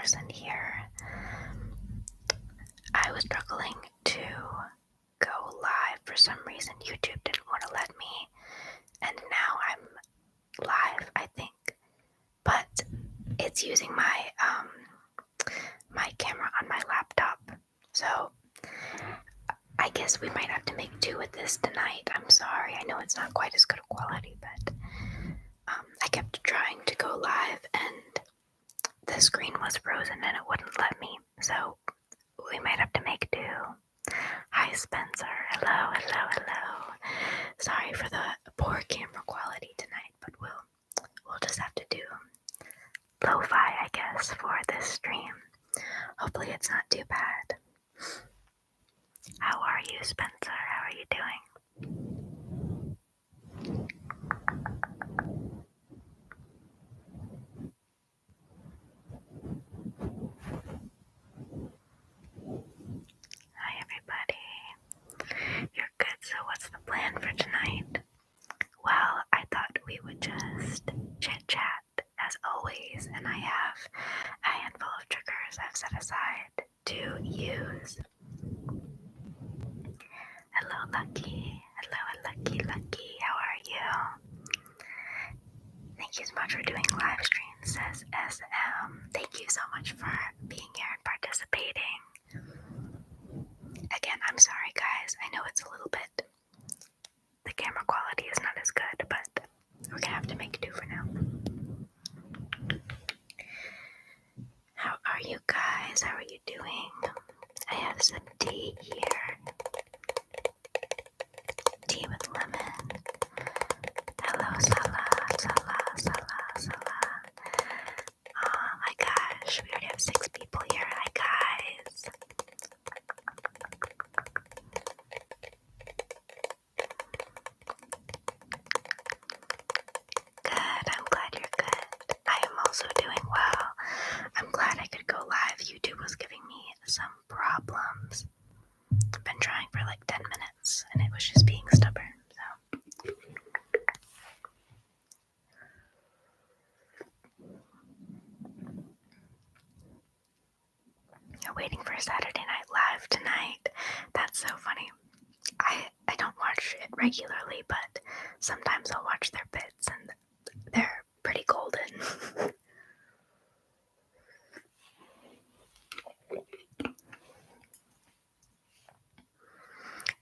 person here. I was struggling to go live for some reason. YouTube didn't want to let me, and now I'm live, I think. But it's using my my camera on my laptop, so I guess we might have to make do with this tonight. I'm sorry. I know it's not quite as good a quality, but I kept trying to go live and the screen was frozen and it wouldn't let me, so we might have to make do. Hi, Spencer. Hello, hello, hello. Sorry for the poor camera quality tonight, but we'll just have to do lo-fi, I guess, for this stream. Hopefully it's not too bad. How are you, Spencer? How are you doing? Hi, everybody. You're good, so what's the plan for tonight? Well, I thought we would just chit-chat, as always, and I have a handful of triggers I've set aside to use. Hello, Lucky. Hello, Lucky. How are you? Thank you so much for doing live streams, says SM. Thank you so much for being here and participating. Again, I'm sorry, guys. I know it's a little bit... the camera quality is not as good, but we're gonna have to make do for now. How are you guys? How are you doing? I have some tea here. Tea with lemon. Hello, Salah. Oh my gosh, we already have 6 people here. Hi, guys. Good, I'm glad you're good. I am also doing well. I'm glad I could go live. YouTube was giving me some problems. I've been trying for like 10 minutes and it was just being stubborn, so. You're waiting for Saturday Night Live tonight. That's so funny. I don't watch it regularly, but sometimes I'll watch their bits and they're pretty golden.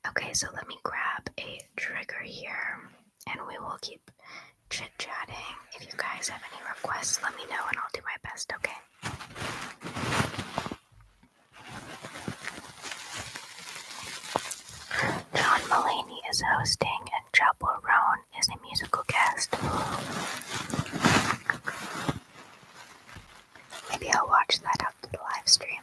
Okay, so let me grab a trigger here and we will keep chit-chatting. If you guys have any requests, let me know and I'll do my best, okay? John Mulaney is hosting and Chapel Roan is a musical guest. Maybe I'll watch that after the live stream.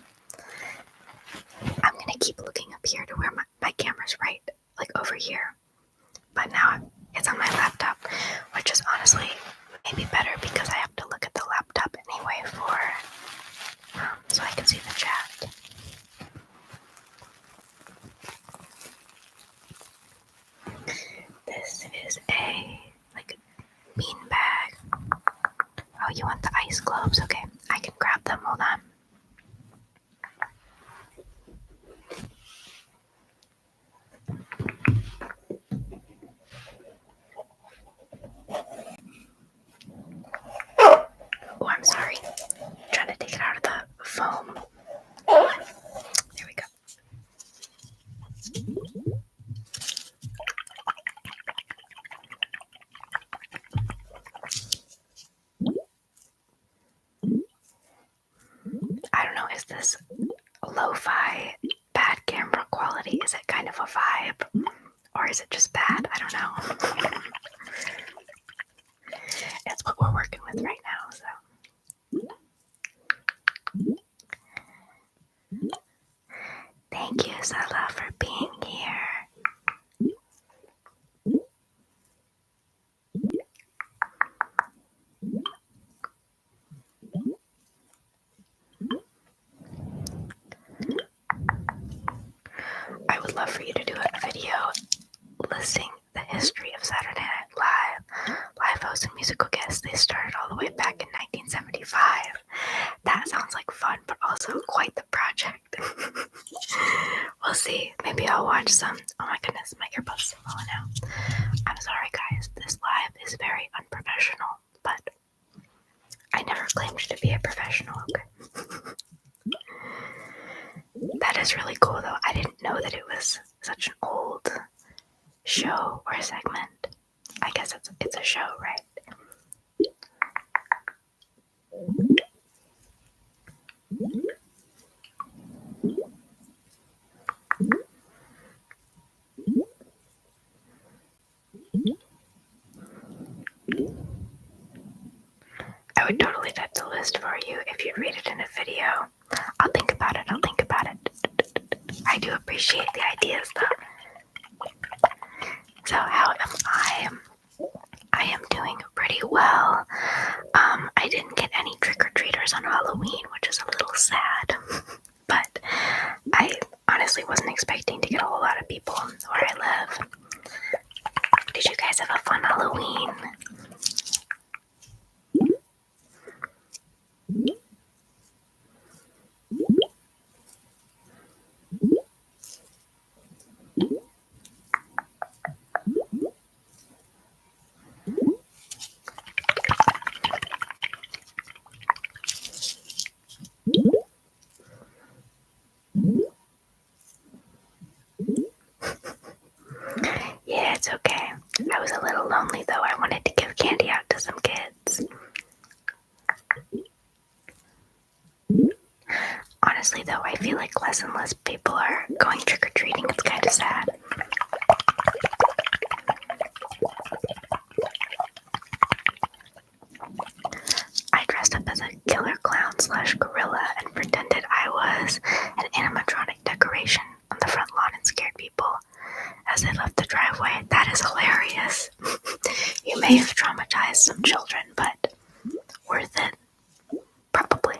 I'm gonna keep looking up here to where my camera's right, like over here. But now it's on my laptop, which is honestly maybe better because I have to look at the laptop anyway so I can see the chat. This is a bean bag. Oh, you want the ice globes? Okay, I can grab them. Hold on. Oh, I'm sorry. I'm trying to take it out of the foam. There we go. I don't know, is this lo-fi bad camera quality? Is it kind of a vibe? Or is it just bad? I don't know. It's what we're working with right now, so. Thank you, Salah, for being here. I would love for you to do a video listing the history of Saturday Night Live. Live hosts and musical guests, they started all the way back in 1975. That sounds like fun. leave that to list for you if you read it in a video. I'll think about it. I do appreciate the ideas though. So how am I? I am doing pretty well. I didn't get any trick-or-treaters on Halloween, which is a little sad. But I honestly wasn't expecting to get a whole lot of people where I live. Did you guys have a fun Halloween? Yeah, it's okay. I was a little lonely though. I wanted to give candy out to some kids. Honestly though, I feel like less and less people are going trick-or-treating. It's kind of sad. I dressed up as a killer clown / gorilla and pretended I was an animatronic decoration on the front lawn and scared people as they left the driveway. That is hilarious. You may have traumatized some children, but worth it. Probably.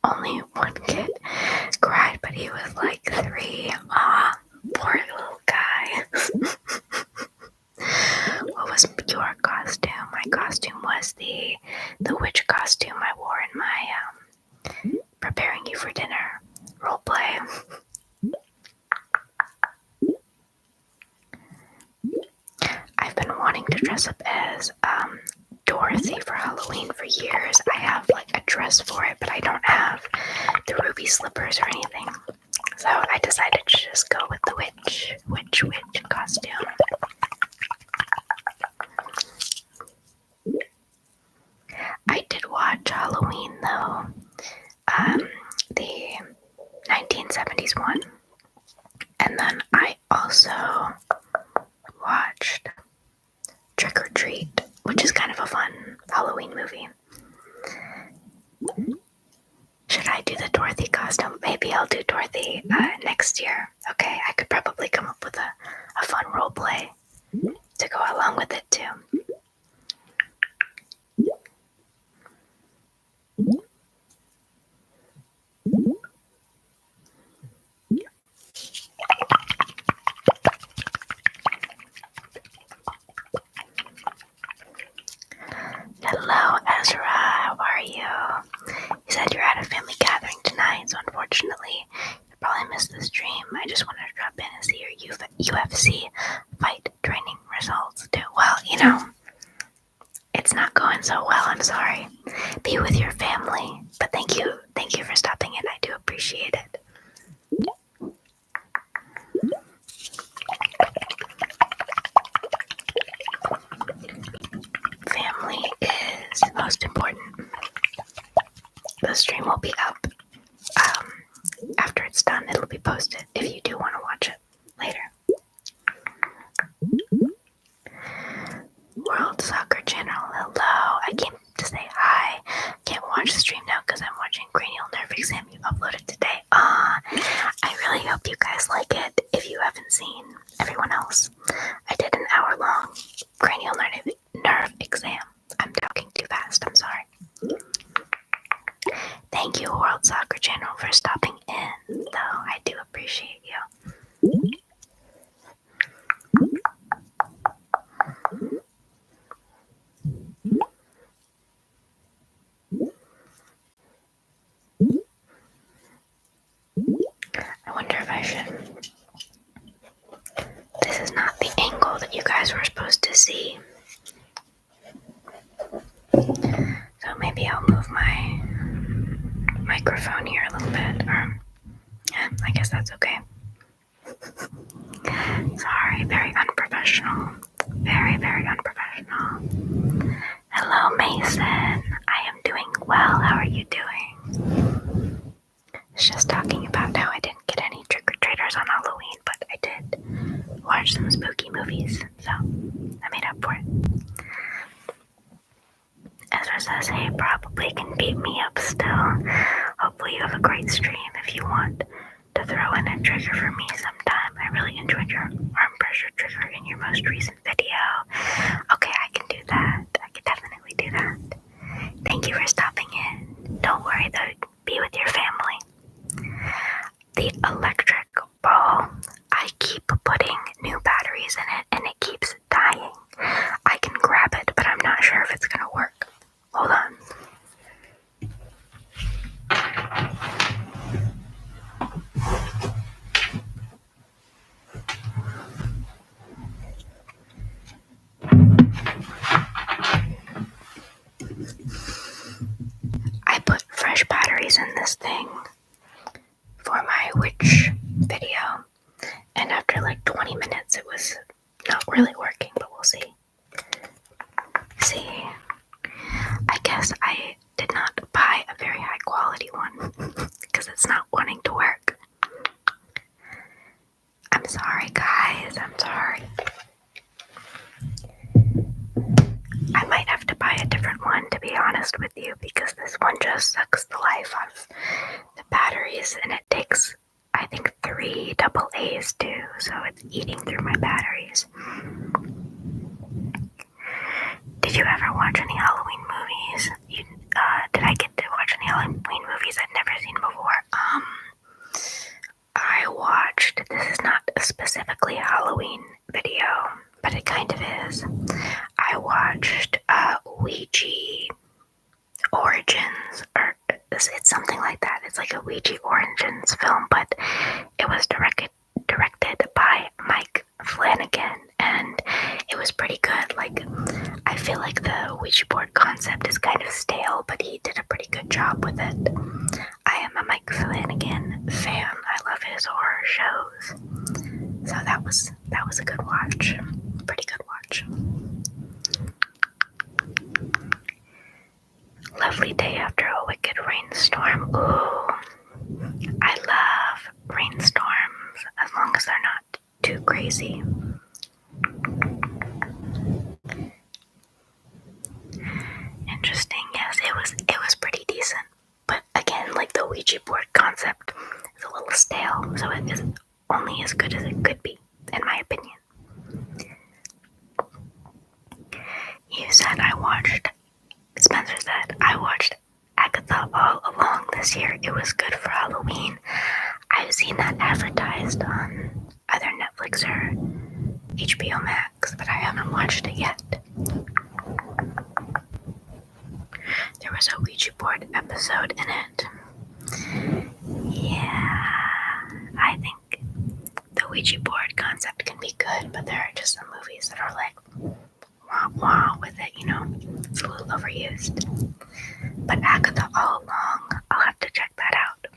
Only one kid cried, but he was like 3. Aw, poor little guy. What was your costume? My costume was the witch costume I wore in my preparing you for dinner roleplay. I've been wanting to dress up as Dorothy for Halloween for years. I have like a dress for it, but I don't have the ruby slippers or anything. So I decided to just go with the witch costume. I did watch Halloween though, the 1970s one. And then I also watched Trick or Treat, which is kind of a fun Halloween movie. Should I do the Dorothy costume? Maybe I'll do Dorothy next year. Okay, I could probably come up with a fun role play to go along with it too. Hello, Ezra. How are you? You said you're at a family gathering tonight, so unfortunately, you probably missed the stream. I just wanted to drop in and see your UFC fight training results too. Well, you know, it's not going so well. I'm sorry. Be with your family. But thank you for stopping in. I do appreciate it. Family is most important. The stream will be up after it's done. It'll be posted if you do want to watch it later. World Soccer Channel, hello. I came to say hi. Can't watch the stream now because I'm watching Cranial Nerve Exam you uploaded today. I really hope you guys like it. If you haven't seen everyone else, I did an hour-long cranial nerve exam. I'm talking too fast, I'm sorry. Thank you, World Soccer Channel, for stopping in, though. I do appreciate you. I wonder if I should... This is not the angle that you guys were supposed to see. So maybe I'll move my microphone here a little bit. Yeah, I guess that's okay. Sorry, very unprofessional. Very, very unprofessional. Hello, Mason. I am doing well. How are you doing? It's just talking about how I didn't get any trick-or-treaters on Halloween, but I did watch some spooky movies, so I made up for it. Ezra says, hey, probably can beat me up still. Hopefully you have a great stream if you want to throw in a trigger for me sometime. I really enjoyed your arm pressure trigger in your most recent video. Okay, I can do that. I can definitely do that. Thank you for stopping in. Don't worry though, be with your family. The electric ball, I keep putting new batteries in it and it keeps dying. I can grab it, but I'm not sure if it's gonna work. Hold on. I put fresh batteries in this thing for my witch video, and after like 20 minutes it was not really working, but we'll see. See, I guess I did not buy a very high quality one because it's not wanting to work. I'm sorry guys, I'm sorry. I might have to buy a different one, to be honest with you, because this one just sucks the life out of the batteries, and it takes, I think, 3 AA's too, so it's eating through my batteries. Did you ever watch any Halloween movies? Did I get to watch any Halloween movies I'd never seen before? I watched, this is not specifically a Halloween video, but it kind of is. I watched Ouija Origins, or it's something like that. It's like a Ouija Origins film, but it was directed by Mike Flanagan, and it was pretty good. Like, I feel like the Ouija board concept is kind of stale, but he did a pretty good job with it. I am a Mike Flanagan fan. I love his horror shows. So that was a good watch. Pretty good watch. Lovely day after a wicked rainstorm. Ooh, I love rainstorms as long as they're not too crazy. Interesting. Yes, it was pretty decent. But again, like the Ouija board concept is a little stale, so it is only as good as it could be, in my opinion. Spencer said, I watched Agatha all along this year. It was good for Halloween. I've seen that advertised on either Netflix or HBO Max, but I haven't watched it yet. There was a Ouija board episode in it. Yeah, I think the Ouija board concept can be good, but there are just some movies that are like wah wah with it, you know. It's a little overused. But Agatha all along, I'll have to check that out.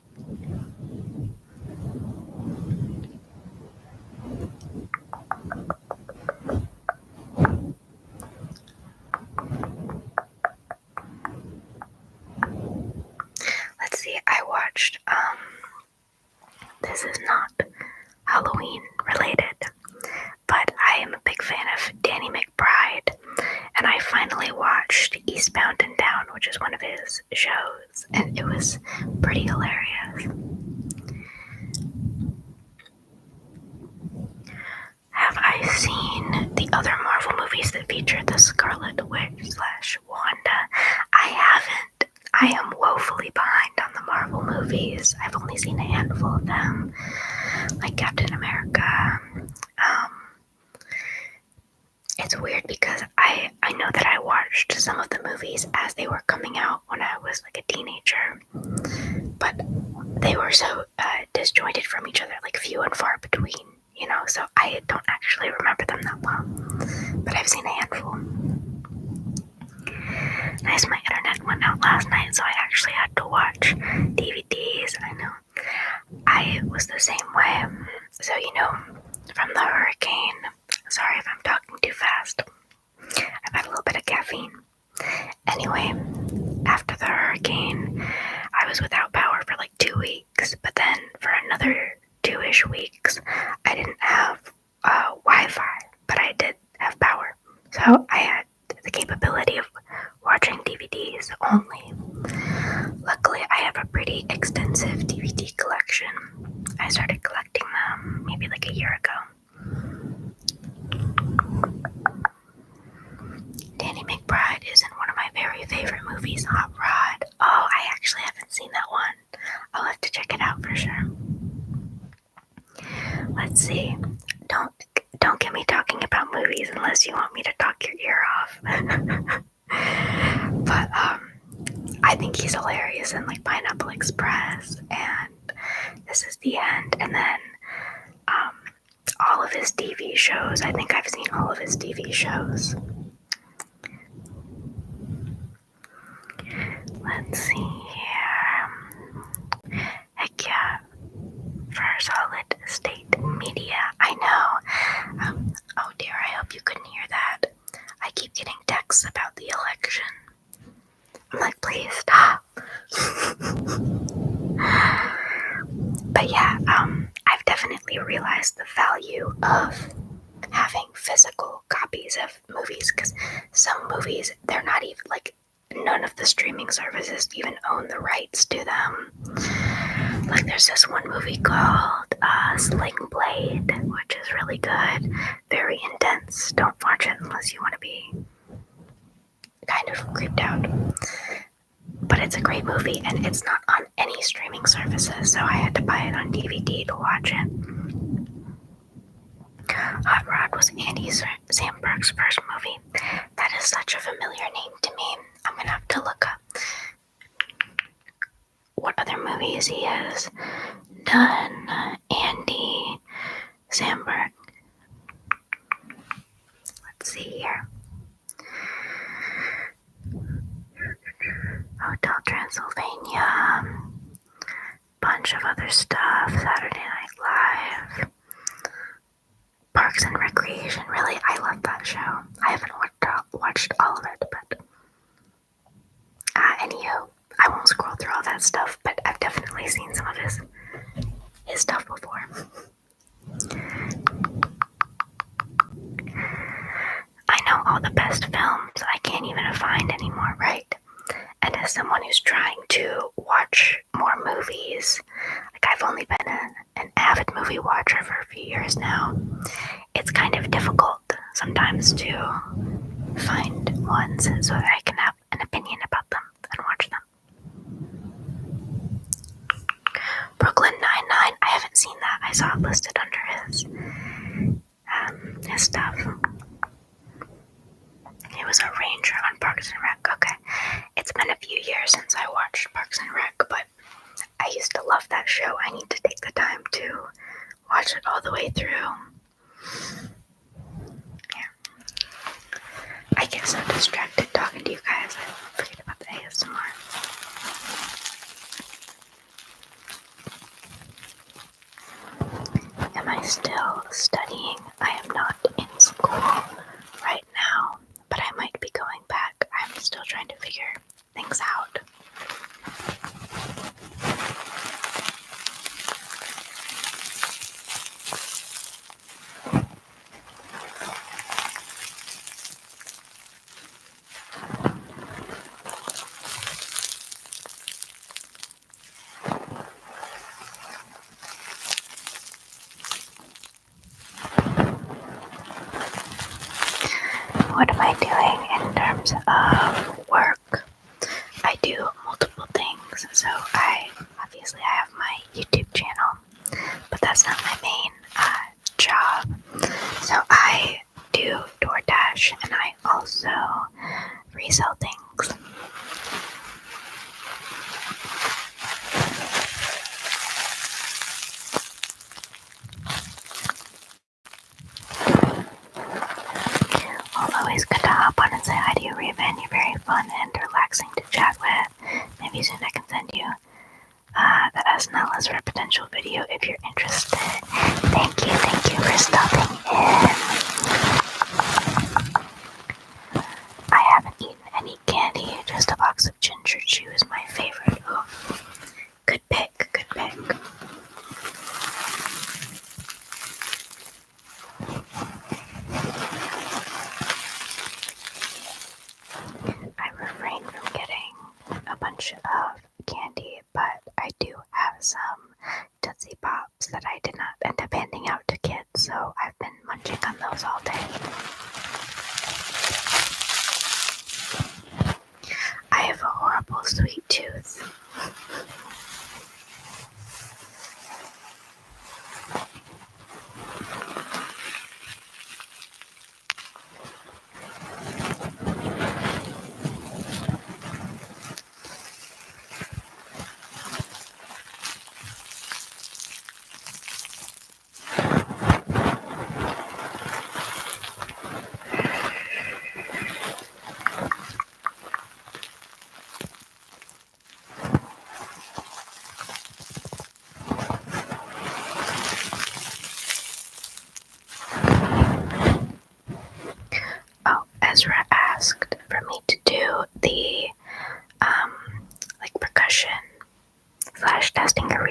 Let's see, I watched, this is not Halloween related, but I am a big fan of Danny McBride, and I finally watched Eastbound and Down, which is one of his shows, and it was pretty hilarious. Have I seen the other Marvel movies that feature the Scarlet Witch / Wanda? I haven't. I am woefully behind on the Marvel movies. I've only seen a handful of them, like Captain America. It's weird because I know that I watched some of the movies as they were coming out when I was like a teenager, but they were so disjointed from each other, like few and far between, you know, so I don't actually remember them that well, but I've seen a handful. Nice, my internet went out last night, so I actually had to watch DVDs. I know. I was the same way. So, you know, from the hurricane, sorry if I'm talking too fast. fast. I've had a little bit of caffeine. Anyway, after the hurricane, I was without power for like 2 weeks, but then for another 2-ish weeks, I didn't have Wi-Fi, but I did have power. So I had the capability of watching DVDs only. Luckily, I have a pretty extensive DVD collection. I started collecting them maybe like a year ago. Danny McBride is in one of my very favorite movies, Hot Rod. Oh, I actually haven't seen that one. I'll have to check it out for sure. Let's see. Don't get me talking about movies unless you want me to talk your ear off. But I think he's hilarious in like Pineapple Express and This Is the End, and then all of his TV shows. I think I've seen all of his TV shows. Let's see here. Heck yeah. For solid state media. I know. Oh dear, I hope you couldn't hear that. I keep getting texts about the election. I'm like, please stop. But yeah, I've definitely realized the value of having physical copies of movies, because some movies, they're not even like, none of the streaming services even own the rights to them. Like there's this one movie called Sling Blade, which is really good, very intense. Don't watch it unless you want to be kind of creeped out. But it's a great movie, and it's not on any streaming services, so I had to buy it on DVD to watch it. Hot Rod was Andy Samberg's first movie. That is such a familiar name to me. I'm gonna have to look up what other movies he has done. Andy Samberg. Let's see here. Hotel Transylvania. Bunch of other stuff. Saturday Night Live. Parks and Recreation. Really, I love that show. I haven't watched all of it, but anywho, I won't scroll through all that stuff, but I've definitely seen some of his stuff before. I know all the best films I can't even find anymore, right? And as someone who's trying to watch more movies, like I've only been an avid movie watcher for a few years now, it's kind of difficult sometimes to find ones so that I can have an opinion about them and watch them. Brooklyn Nine-Nine, I haven't seen that. I saw it listed under his stuff. He was a ranger on Parks and Rec. Okay, it's been a few years since I watched Parks and Rec, but I used to love that show. I need to take the time to watch it all the way through. Yeah. I get so distracted talking to you guys, I forget about the ASMR. Am I still studying? I am not in school right now, but I might be going back. I'm still trying to figure things out. What am I doing in terms of work? I do multiple things. So I have my YouTube channel, but that's not my main job. So I do DoorDash, and I also resell things. Always good to hop on and say hi to you, Raven. You're very fun and relaxing to chat with. Maybe soon I can send you the SNL's for a potential video if you're interested. Thank you for stopping in.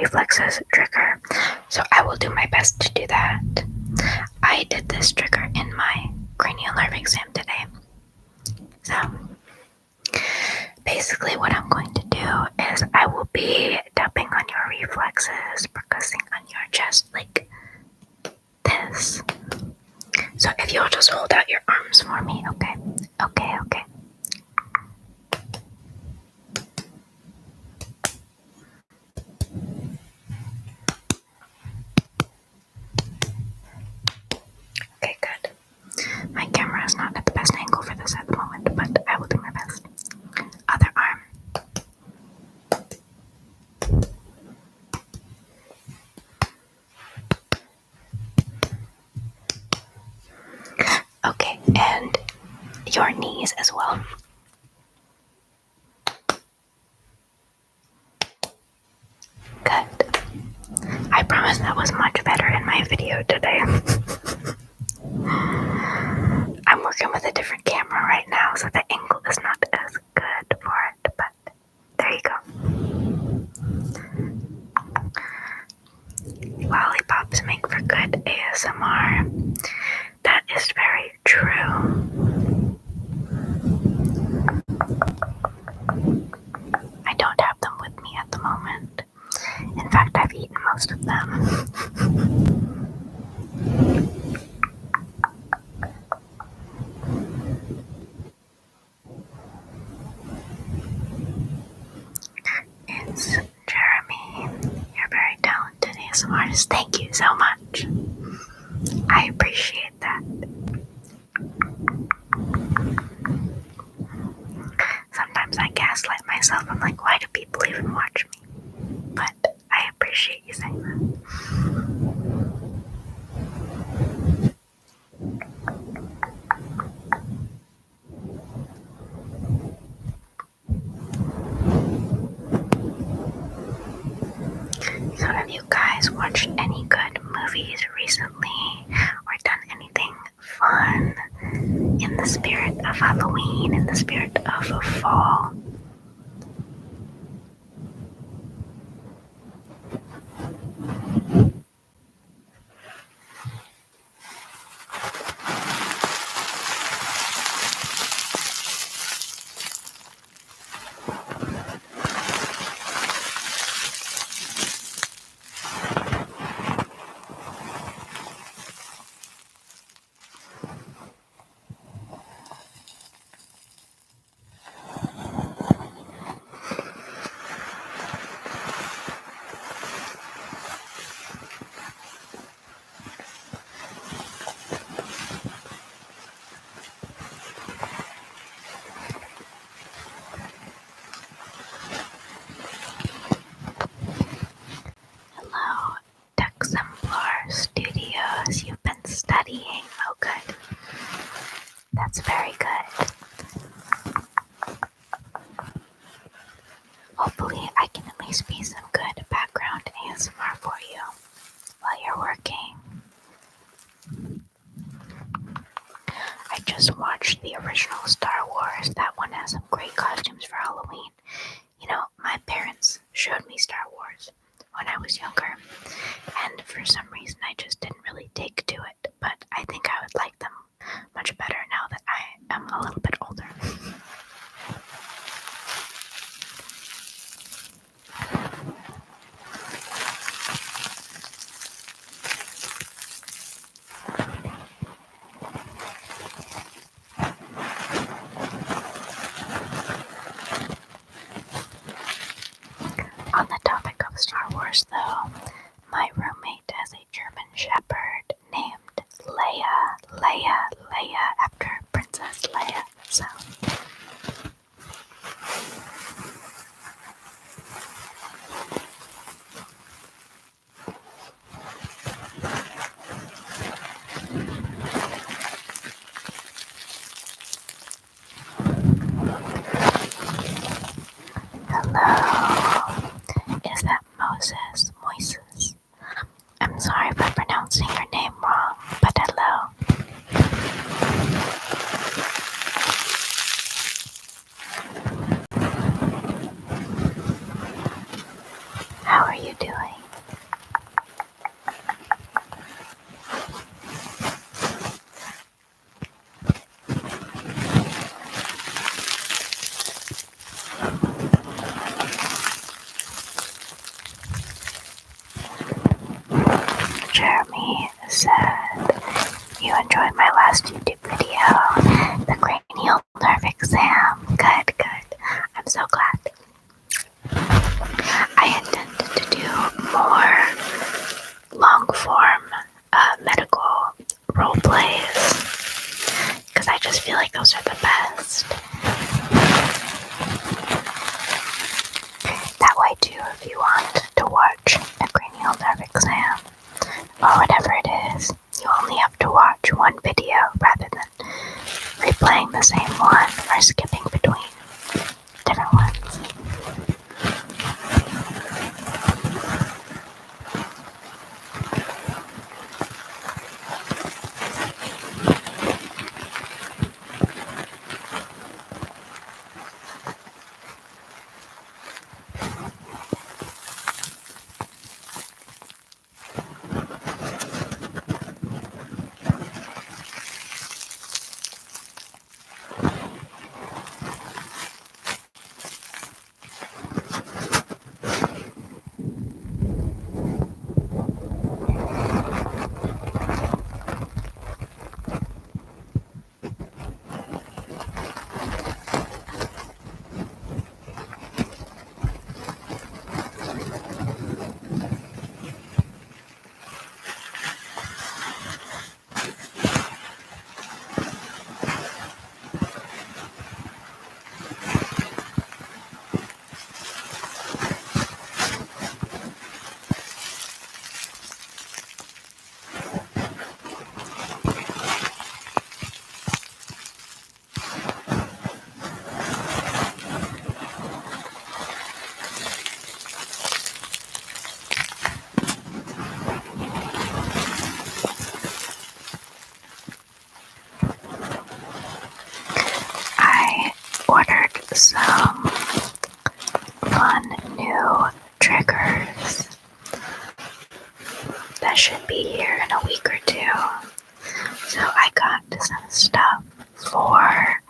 reflexes trigger, so I will do my best to do that. I did this trigger in my cranial nerve exam today. So basically what I'm going to do is I will be tapping on your reflexes, percussing on your chest like this. So if you'll just hold out your arms for me, okay? Okay. Okay, good. My camera is not at the best angle for this at the moment, but I will do my best. Other arm. Okay, and your knees as well. Good. I promise that was much better in my video today. I'm working with a different camera right now, so the angle is not as good for it, but there you go. Lollipops make for good ASMR. That is very true. I don't have them with me at the moment. In fact, I've eaten most of them. It's Jeremy. You're very talented ASMR artist. Thank you so much. I appreciate that. Sometimes I gaslight myself. I'm like, why do people even watch me? But I appreciate you saying that. So have you guys watched any good movies recently or done anything fun in the spirit of Halloween, in the spirit of fall? Hello, Exemplar Studios. You've been studying. Oh, good. That's very good. Hopefully, I can at least be some good background ASMR for you while you're working. I just watched the original Star Wars. That one has some great costumes for Halloween. You know, my parents showed me Star Wars when I was younger, and for some reason I just didn't really take to it, but I think I would like them much better now that I am a little bit older. On the topic of Star Wars though, my roommate has a German Shepherd named Leia, after Princess Leia, so. Hello, is that Moises? I'm sorry for pronouncing your name wrong, but hello. you enjoyed my last YouTube video, the cranial nerve exam. Good. I'm so glad. I intended to do more long-form medical role plays because I just feel like those are the best. That way too, if you want to watch a cranial nerve exam or whatever it is, you only have to watch one video rather than replaying the same one or skipping between different ones. Ordered some fun new triggers that should be here in a week or two. So I got some stuff for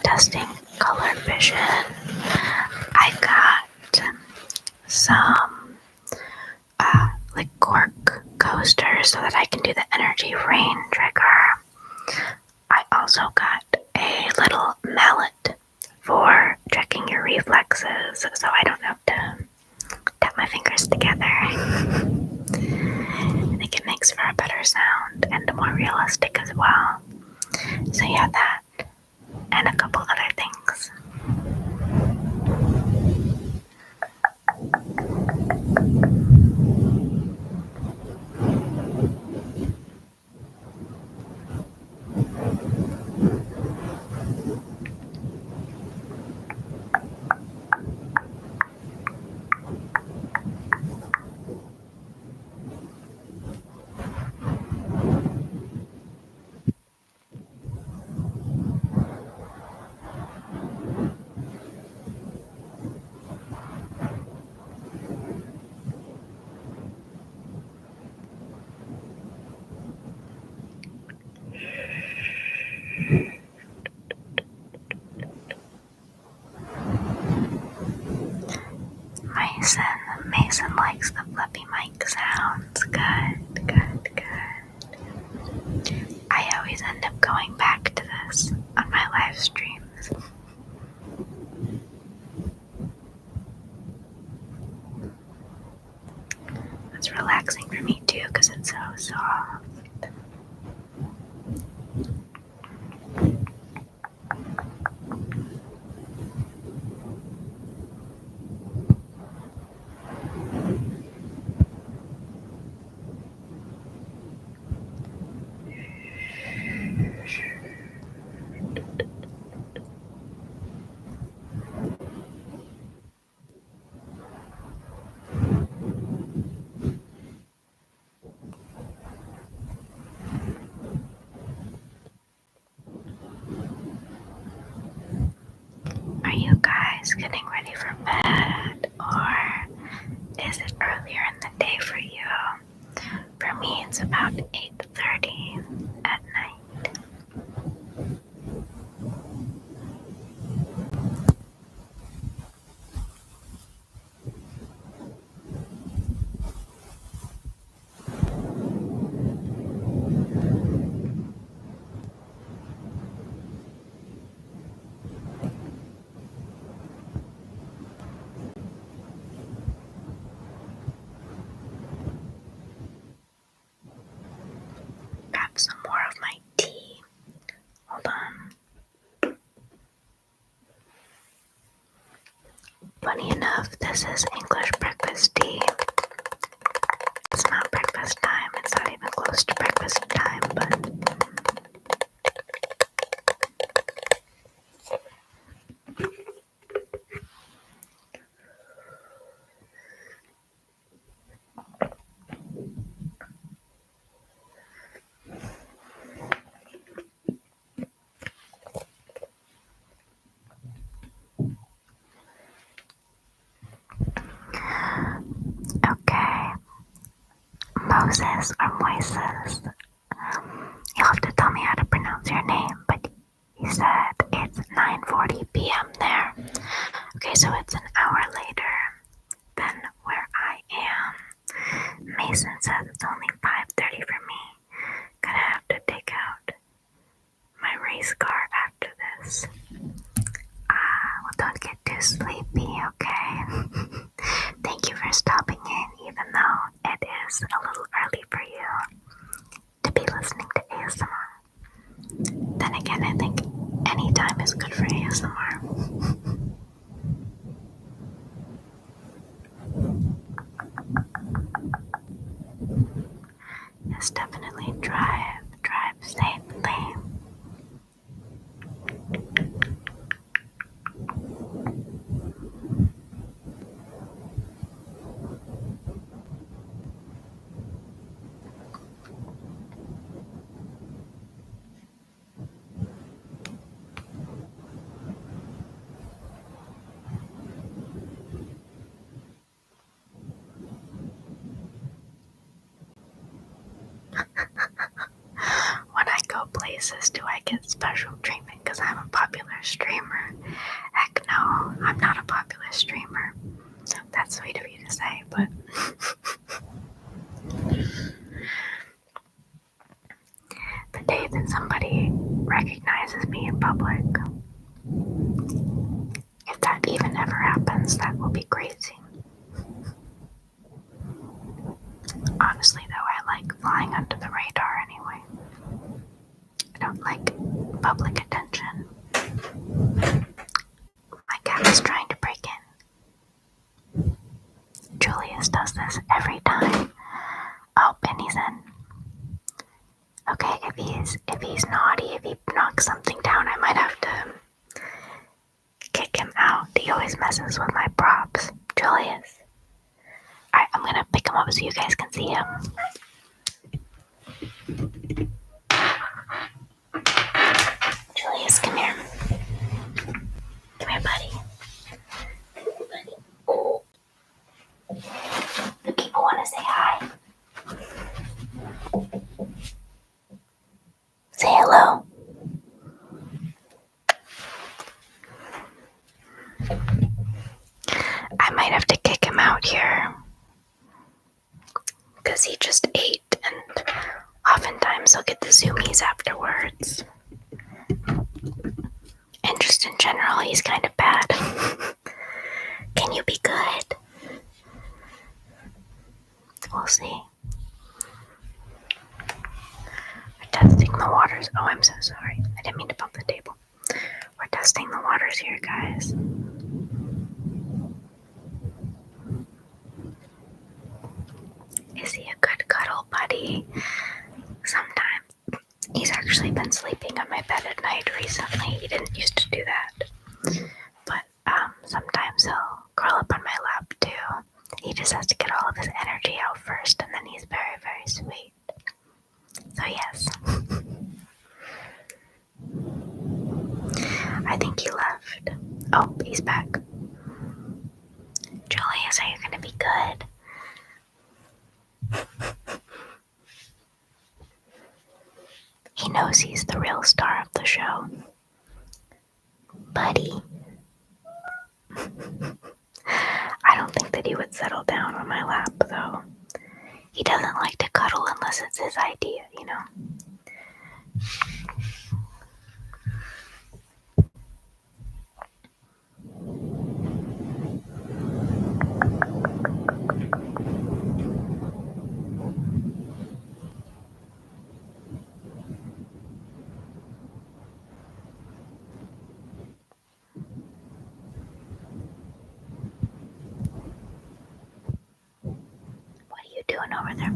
testing color vision. I got some cork coasters so that I can do the energy rain trigger. I also got a little mallet for checking your reflexes so I don't have to tap my fingers together. I think it makes for a better sound and more realistic as well. So yeah, that and a couple other things. Mason likes the fluffy mic sounds. Good. I always end up going back to this on my live streams. It's relaxing for me too because it's so soft. Are you guys getting ready for bed, or is it earlier in the day for you? For me, it's about 8:30 at night. This is English breakfast tea. It's not breakfast time. It's not even close to breakfast time, but okay. Moses or Moises. You'll have to tell me how to pronounce your name, but he said it's 9:40 p.m. there. Okay, so it's an hour later than where I am. Mason says it's only 5:30 for me. Gonna have to take out my race car after this. Well, don't get too sleepy, okay? Thank you for stopping in, even though it is a little early for you to be listening to ASMR. Then again, I think any time is good for ASMR. Yes, definitely drive safely. When I go places, do I get special treatment because I'm a popular streamer? Heck no, I'm not a popular streamer. That's sweet of you to say, but the day that somebody recognizes me in public, if that even ever happens, that will be crazy. Honestly, though, I like flying under the radar anyway. I don't like public attention. My cat is trying to break in. Julius does this every time. Oh, and he's in. Okay, if he's naughty, if he knocks something down, I might have to kick him out. He always messes with my props. Julius. Alright, I'm gonna pick him up so you guys can see him. Julius, come here. Come here, buddy. Oh. The people want to say hi. Say hello. I might have to kick him out here because he just ate, and oftentimes he'll get the zoomies afterwards. And just in general, he's kind of bad. Can you be good? We'll see. We're testing the waters. Oh, I'm so sorry. I didn't mean to bump the table. We're testing the waters here, guys. Is he a good cuddle buddy? Sometimes. He's actually been sleeping on my bed at night recently. He didn't used to do that. But sometimes he'll curl up on my lap too. He just has to get all of his energy out first, and then he's very, very sweet. So yes. I think he left. Oh, he's back. Julius, are you gonna be good? He knows he's the real star of the show. Buddy. I don't think that he would settle down on my lap, though. He doesn't like to cuddle unless it's his idea, you know?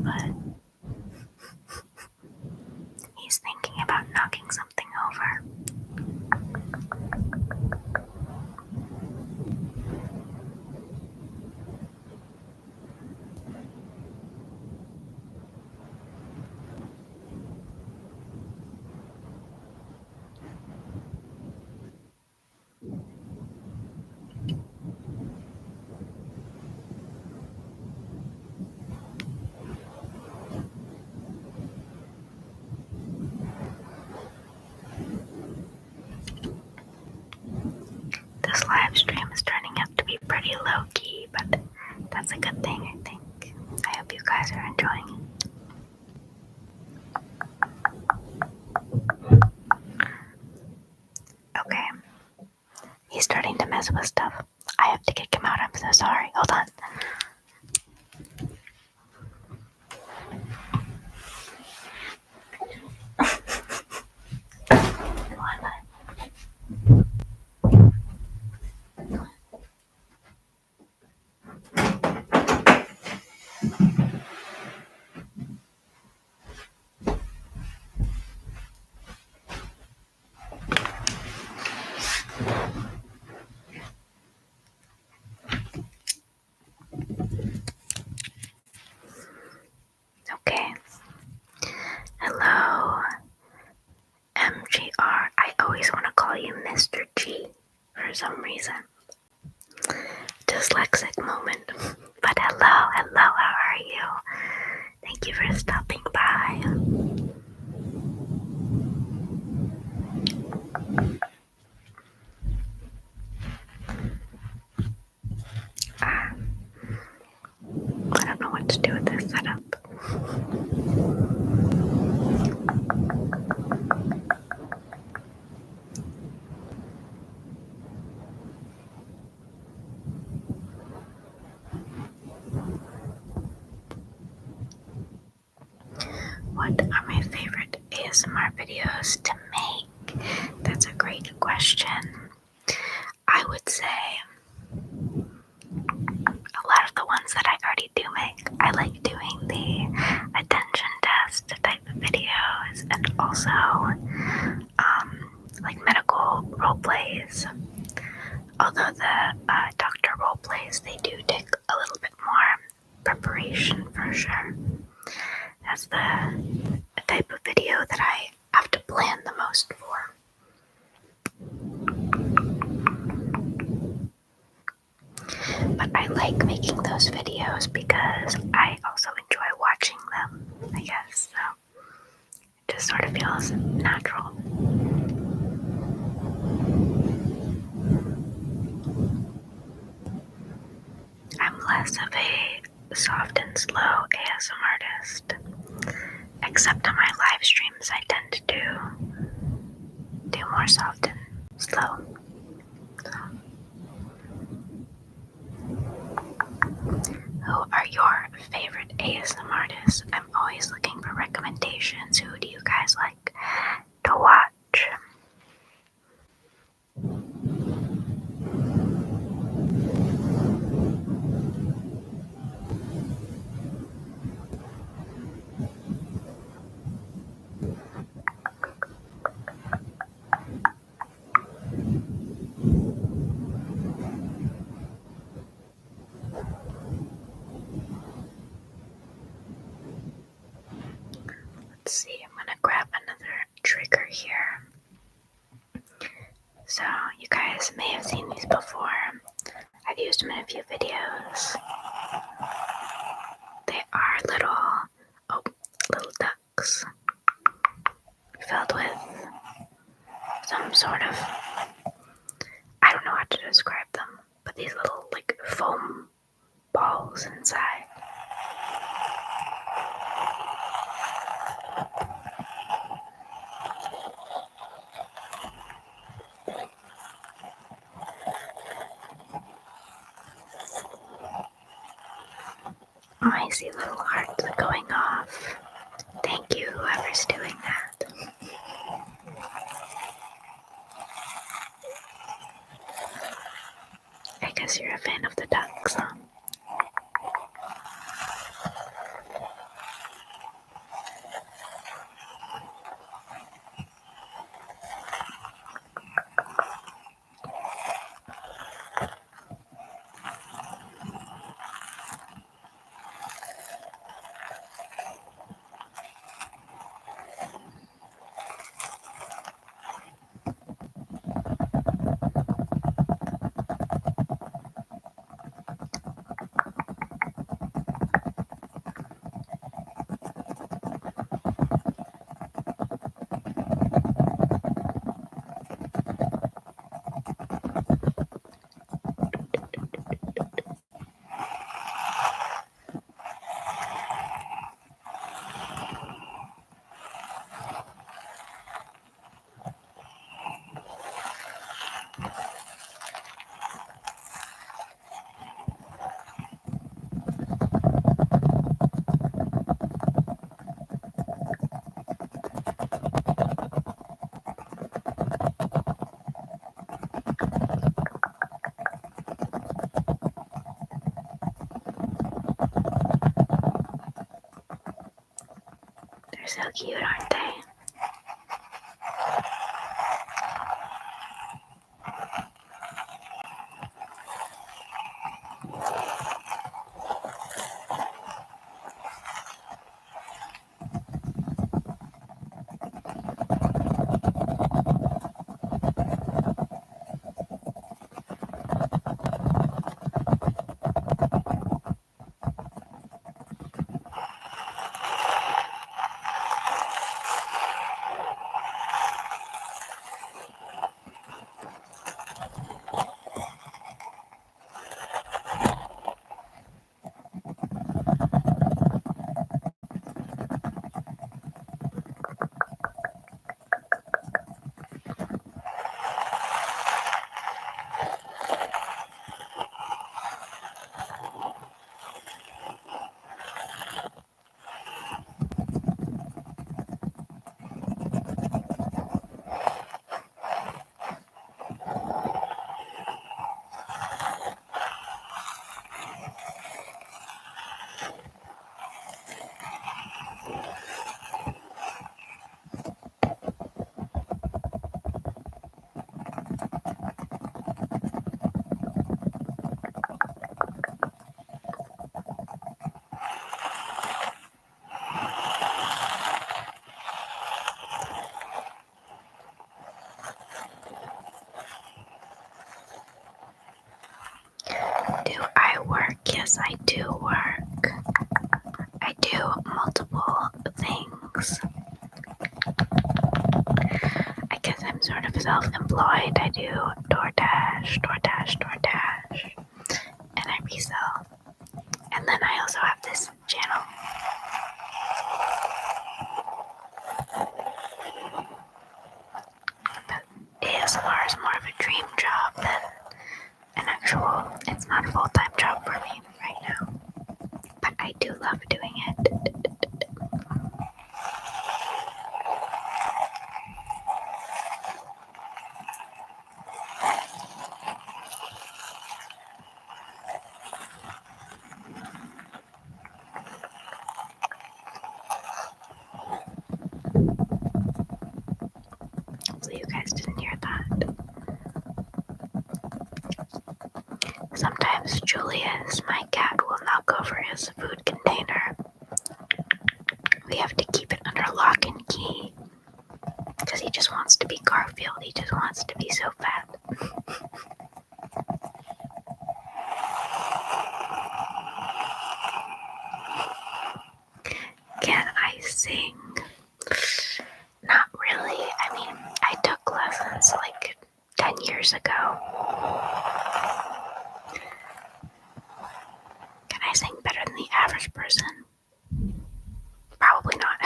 but he's thinking about knocking something over. This live stream is turning out to be pretty low-key, but that's a good thing, I think. I hope you guys are enjoying it. Okay. He's starting to mess with stuff. I have to kick him out. I'm so sorry. Hold on. Okay. Hello, MGR. I always want to call you Mr. G for some reason. Dyslexic moment. But hello, how are you? Thank you for stopping by. I don't know what to do with this setup. What are my favorite ASMR videos to make? That's a great question. I would say a lot of the ones that I already do make. I like doing the attention test type of videos and also like medical role plays. Although the doctor role plays, they do take a little bit more preparation for sure. That's the type of video that I have to plan the most for. But I like making those videos because I also enjoy watching them, I guess. So it just sort of feels natural. I'm less of a soft and slow ASMR artist. Except on my live streams, I tend to do more soft and slow. So. Who are your favorite ASMR artists? I'm always looking for recommendations. Who do you guys like to watch? Let's see, I'm gonna grab another trigger here. So, you guys may have seen these before. I've used them in a few videos. They are little ducks filled with some sort of, I don't know how to describe them, but these little like foam balls inside. Oh, I see little hearts going off. Thank you, whoever's doing that. I guess you're a fan of the ducks, huh? cute, aren't they? Do I work? Yes, I do work. I do multiple things. I guess I'm sort of self-employed. I do DoorDash, and I resell. And then I also have this channel. But ASMR is more of a dream job than an actual, it's not a full-time job for me right now. But I do love doing it. Hopefully you guys didn't hear that. Sometimes Julius, my cat, will knock over his food container. We have to keep it under lock and key because he just wants to be Garfield. He just wants to be so fat. Can I sing? Not really. I mean, I took lessons like 10 years ago. Can I sing better than the average person? Probably not.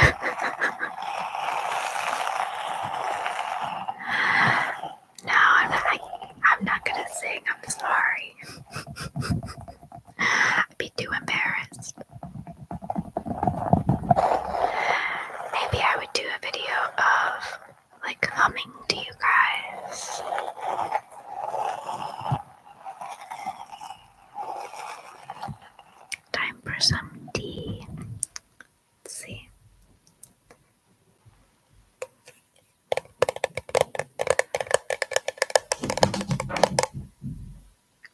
No, I'm not gonna sing. I'm sorry. I'd be too embarrassed. Maybe I would do a video of like humming to you guys. Time for some tea. Let's see.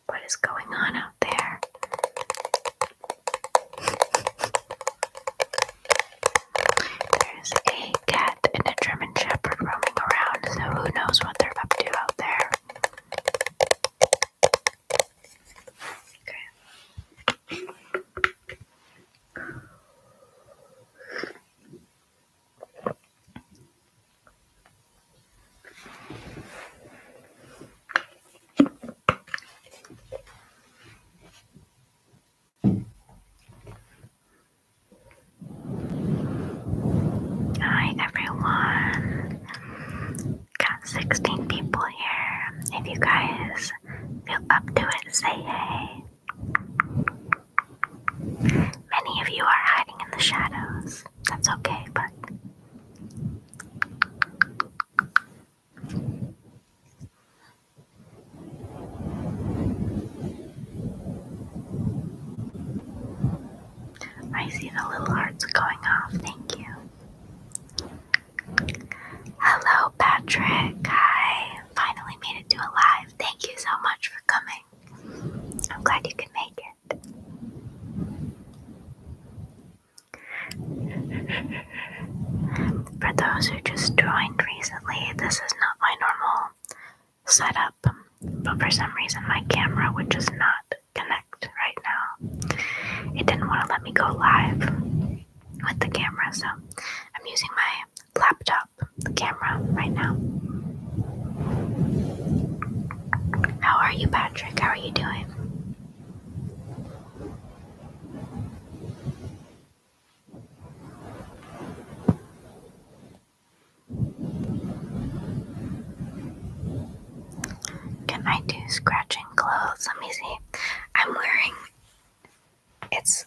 What is going on out there? There's a cat and a German Shepherd roaming around, so who knows what they're up to out there. Okay. Hi everyone. Got 16 people here. If you guys feel up to it, say hey. Many of you are hiding in the shadows. That's okay, but I see the little hearts going off. Thank you. Patrick, hi. Finally made it to a live. Thank you so much for coming. I'm glad you could make it. For those who just joined recently, this is not my normal setup, but for some reason my camera would just not connect right now. It didn't want to let me go live with the camera, so I'm using my laptop camera right now. How are you, Patrick? How are you doing? Can I do scratching clothes? Let me see. I'm wearing, it's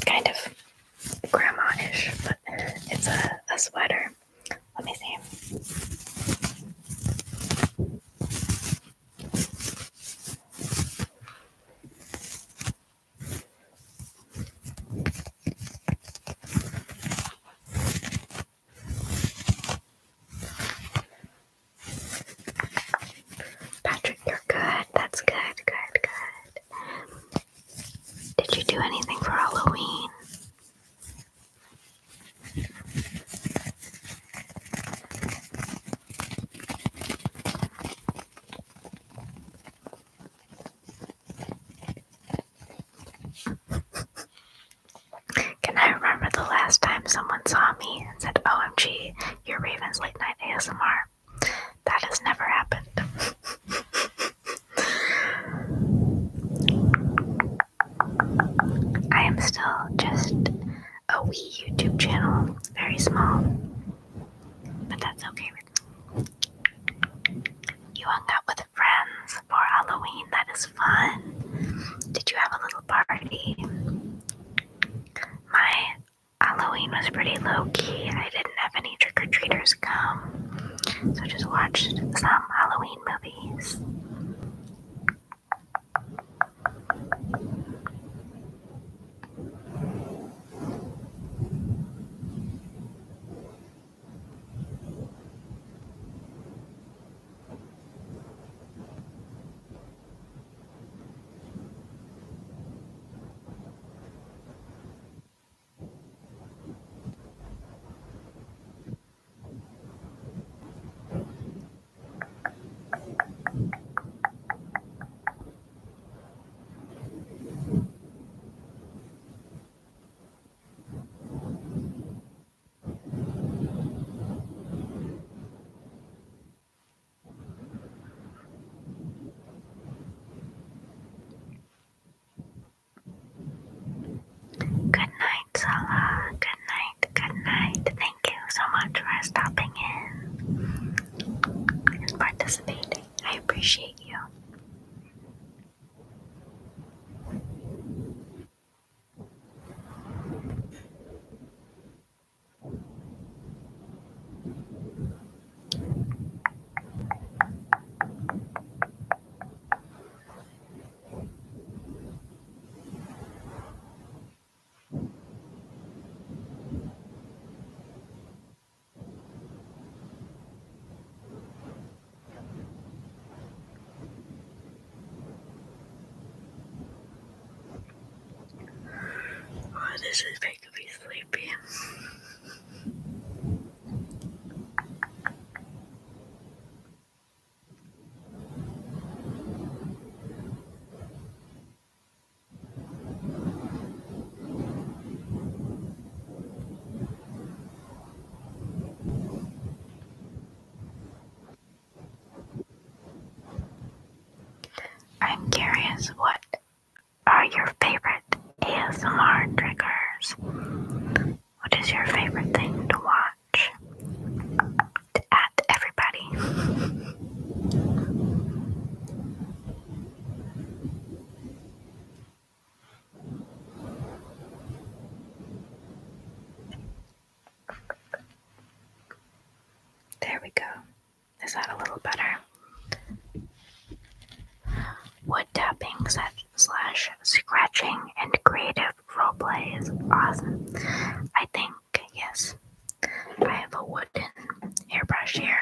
kind of grandma-ish, but it's a sweater. Let me see. Patrick, you're good. That's good. Did you do anything for Halloween? Can I remember the last time someone saw me and said, OMG, you're Raven's Late Night ASMR? That has never happened. I am still just a wee YouTube channel, very small, but that's okay with me. You hung out with friends for Halloween. That is fun. Did you have a little party? My Halloween was pretty low-key. I didn't have any trick-or-treaters come, so just watched some Halloween movies. Good night, Salah. Good night. Thank you so much for stopping in and participating. I appreciate you. Oh, this is making me sleepy. I'm curious, what are your favorite ASMR triggers? What is your favorite thing to watch? To add to everybody. There we go. Is that a little better? Wood tapping slash scratching and creative roleplay is awesome. I think, yes. I have a wooden hairbrush here.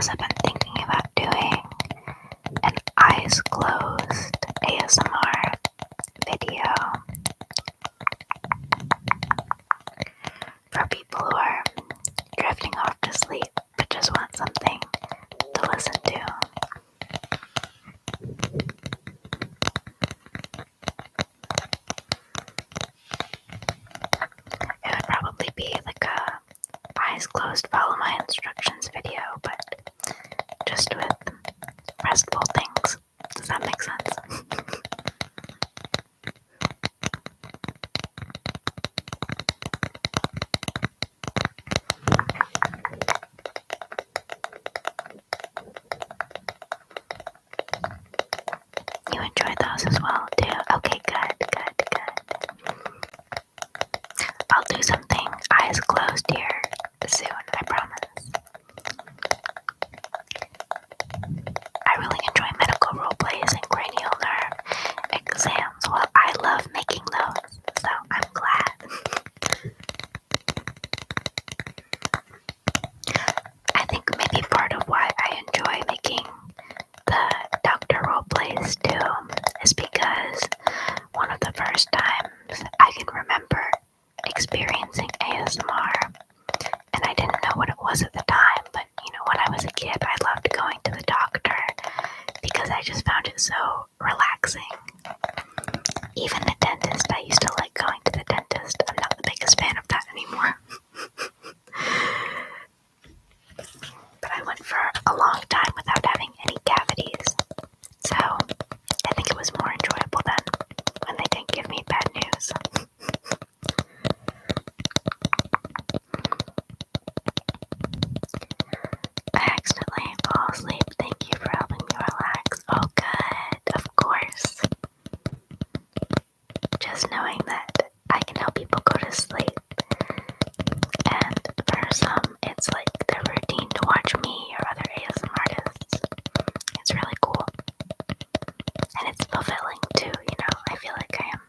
also been thinking about doing an eyes closed ASMR video for people who are drifting off to sleep but just want something to listen to. It would probably be like a eyes closed, follow my instructions video, but just with restful things. Does that make sense? You enjoy those as well too? Okay, good. I'll do something eyes closed here soon, I promise. I really enjoy medical role plays and cranial nerve exams. Well, I love making those, so I'm glad. I think maybe part of why I enjoy making the doctor role plays too is because one of the first times I can remember experiencing ASMR, and I didn't know what it was at the time, but when I was a kid, I loved going to the doctor because I just found it so relaxing. Even the dentist, I used to like going to the dentist. I'm not the biggest fan of that anymore. But I went for a long time without having any cavities, so I think it was more enjoyable then when they didn't give me bad news. I accidentally fall asleep. Thank you for helping me relax. Oh, good. Of course. Just knowing that I can help people go to sleep. And for some, it's like their routine to watch me or other ASMR artists. It's really cool. And it's fulfilling too, I feel like I am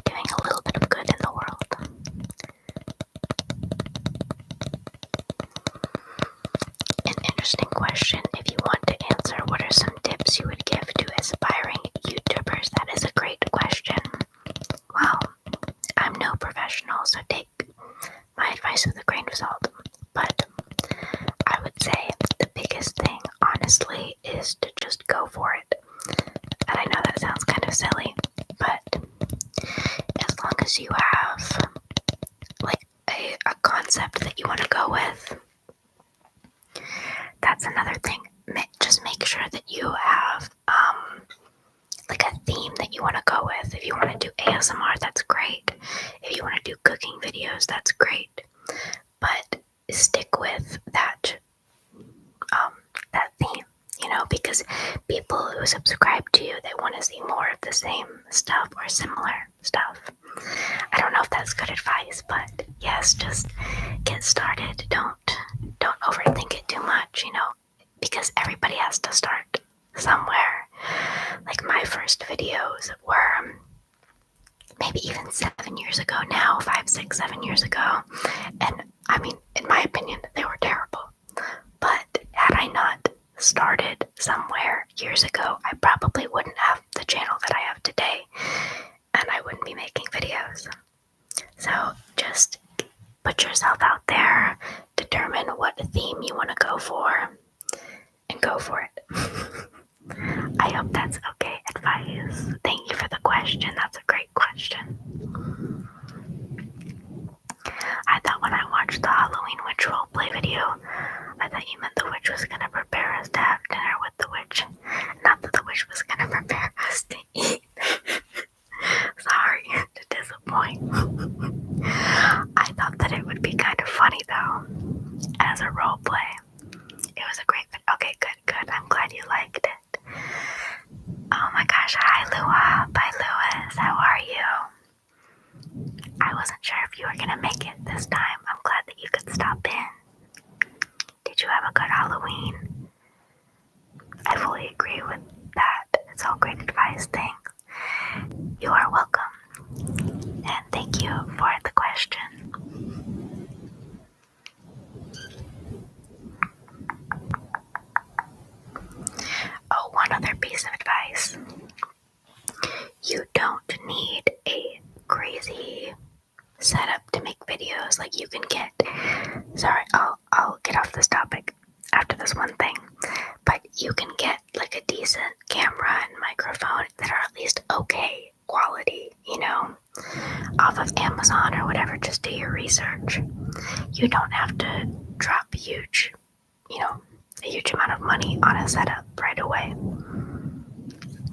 doing a little bit of good in the world. An interesting question. If you want to answer, what are some tips you would give to aspiring YouTubers? That is a great question. Well, I'm no professional, so take my advice with a grain of salt. But I would say the biggest thing, honestly, is to just go for it. And I know that sounds kind of silly, but as long as you have like a concept that you want to go with, that's another thing. Just make sure that you have like a theme that you want to go with. If you want to do ASMR, that's great. If you want to do cooking videos, that's great. But stick with that theme, because people who subscribe to you, they want to see more of the same stuff or similar stuff. I don't know if that's good advice, but yes, just get started. Don't overthink it too much, because everybody has to start somewhere. Like my first videos were maybe even 7 years ago now, 5, 6, 7 years ago. And I mean, in my opinion, they were terrible. But had I not started somewhere years ago, I probably wouldn't have the channel that I have today, and I wouldn't be making videos. So just put yourself out there, determine what theme you want to go for, and go for it. I hope that's okay advice. Thank you for the question. That's a great question. I thought when I watched the Halloween witch roleplay video, I thought you meant the witch was gonna prepare us to have dinner with the witch, not that the witch was gonna prepare us to eat. Sorry to disappoint. I thought that it would be kind of funny though, as a roleplay. It was a great video. Okay, good. I'm glad you liked it. Oh my gosh, hi Lua. Bye Lewis, how are you? I wasn't sure if you were gonna make it this time. I'm glad that you could stop in. Did you have a good Halloween? I fully agree with that. It's all great advice. Thanks. You are welcome. And thank you for the question. sorry, I'll get off this topic after this one thing. But you can get like a decent camera and microphone that are at least okay quality, off of Amazon or whatever. Just do your research. You don't have to drop a huge amount of money on a setup right away.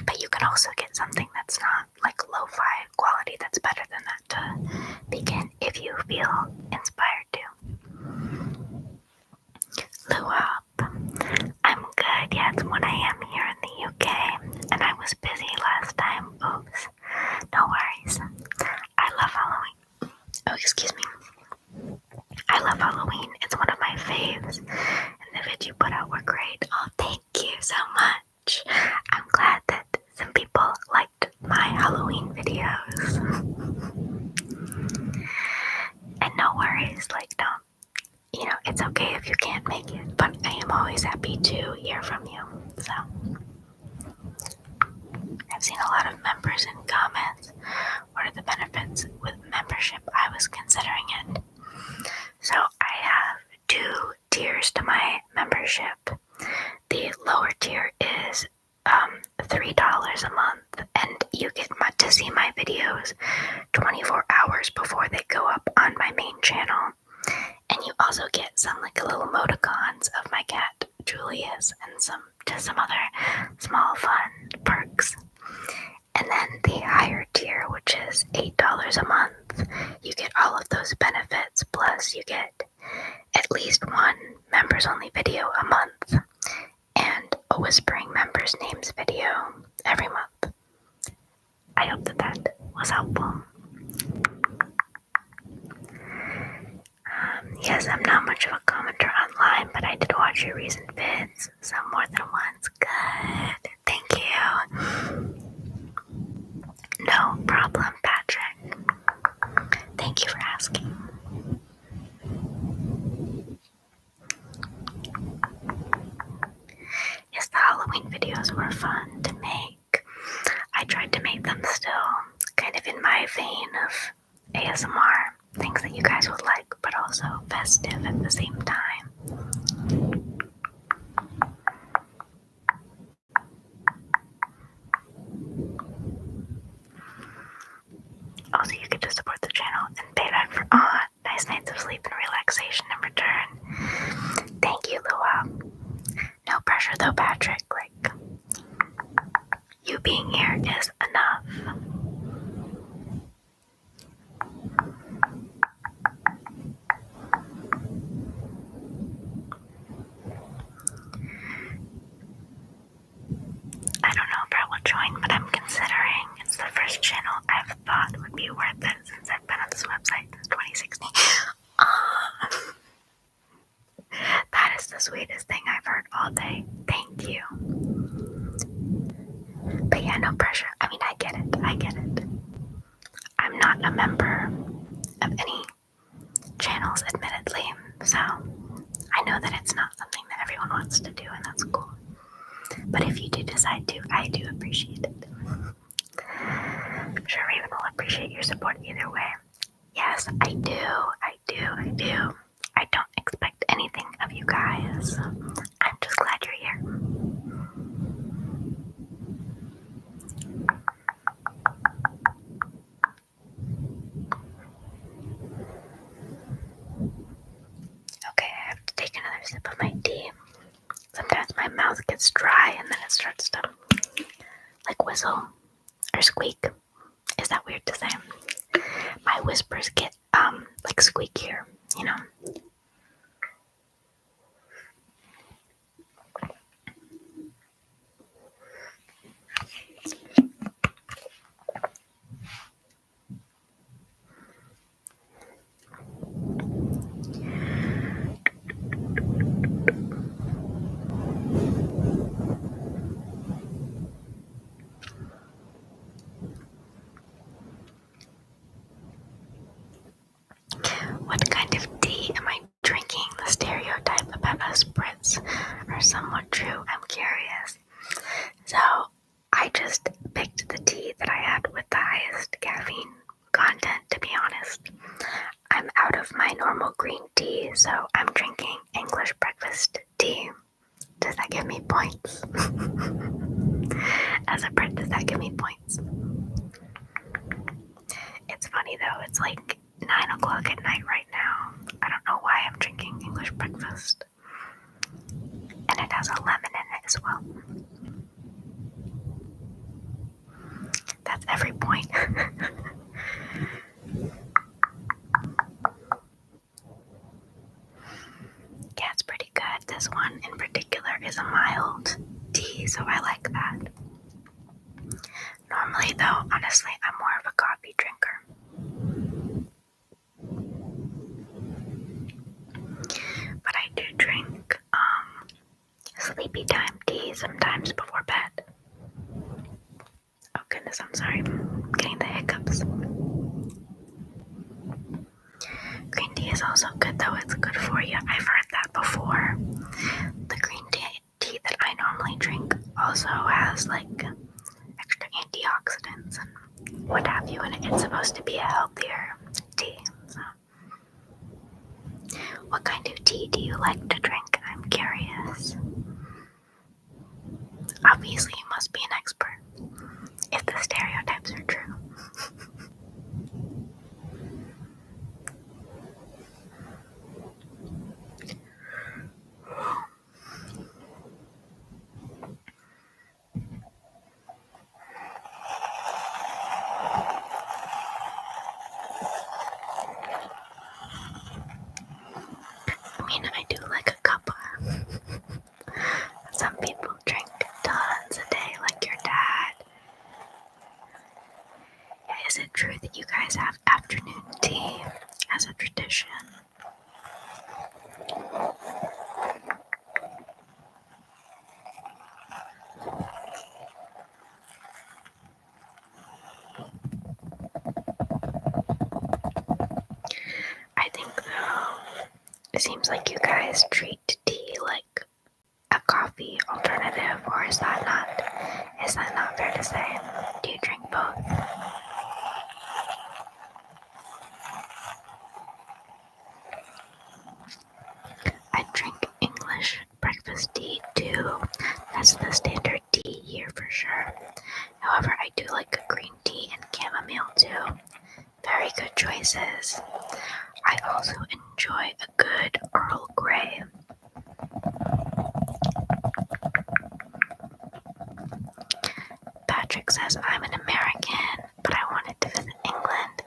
But you can also get something that's not like lo-fi quality that's better than that to begin if you feel inspired to. Luop. I'm good. Yeah, it's 1 a.m. here in the UK, and I was busy last time. Oops. No worries. I love Halloween. Oh, excuse me. I love Halloween. It's one of my faves. And the vids you put out were great. Oh, thank you so much. I'm glad that some people liked my Halloween videos. And no worries, it's okay if you can't make it, but I am always happy to hear from you. So, I've seen a lot of members in comments. What are the benefits with membership? I was considering it. So, I have 2 tiers to my membership. The lower tier is $3 a month, and you get to see my videos 24 hours before they go up on my main channel. And you also get some little emoticons of my cat Julius and some other small fun perks. And then the higher tier, which is $8 a month, you get all of those benefits, plus you get at least 1 members only video a month and a Whispering Members Names video every month. I hope that was helpful. Yes, I'm not much of a commenter online, but I did watch your recent vids, some more than once. Good. Thank you. No problem, Patrick. Thank you for asking. Yes, the Halloween videos were fun to make. I tried to make them still kind of in my vein of ASMR, things that you guys would like, but also festive at the same time. Also, you get to support the channel and pay back for nice nights of sleep and relaxation in return. Thank you, Lua. No pressure though, Patrick. You being here is enough. I don't know if I will join, but I'm considering. It's the first channel I've thought would be worth it since I've been on this website since 2016. That is the sweetest thing I've heard all day. Thank you. But yeah, no pressure. I mean, I get it. I'm not a member of any channels, admittedly, so I know that it's not something that everyone wants to do, and that's cool. But if you do decide to, I do appreciate it. I'm sure Raven will appreciate your support either way. Yes, I do. I don't expect anything of you guys. I'm just glad you're here. Okay, I have to take another sip of my tea. Sometimes my mouth gets dry and then it starts to whistle or squeak. Is that weird to say? My whispers get squeakier, What kind of tea am I drinking? The stereotype about us Brits are somewhat true. I'm curious. So I just picked the tea that I had with the highest caffeine content, to be honest. I'm out of my normal green tea, so I'm drinking English breakfast tea. Does that give me points? As a Brit, does that give me points? It's funny though, it's like 9 o'clock at night right now. I don't know why I'm drinking English breakfast. And it has a lemon in it as well. That's every point. Yeah, it's pretty good. This one in particular is a mild tea, so I like that. Normally though, honestly, I'm more of a coffee drinker. But I do drink sleepy time tea sometimes before bed. Oh goodness, I'm sorry. I'm getting the hiccups. Green tea is also good though. It's good for you. I've heard that before. The green tea that I normally drink also has like extra antioxidants and what have you, and it's supposed to be a healthier tea. So, what kind of tea do you like to drink? I'm curious. Obviously, you must be an expert if the stereotypes are true. I mean, I do like a cuppa. Some people drink tons a day, like your dad. Is it true that you guys have afternoon tea as a tradition? I think though, it seems like you guys treat tea like a coffee alternative, or is that not fair to say? Do you drink both? I drink English breakfast tea too. That's the standard tea here for sure. However, I do like a green tea and chamomile too. Very good choices. I also enjoy a good Earl Grey. Patrick says, I'm an American, but I wanted to visit England.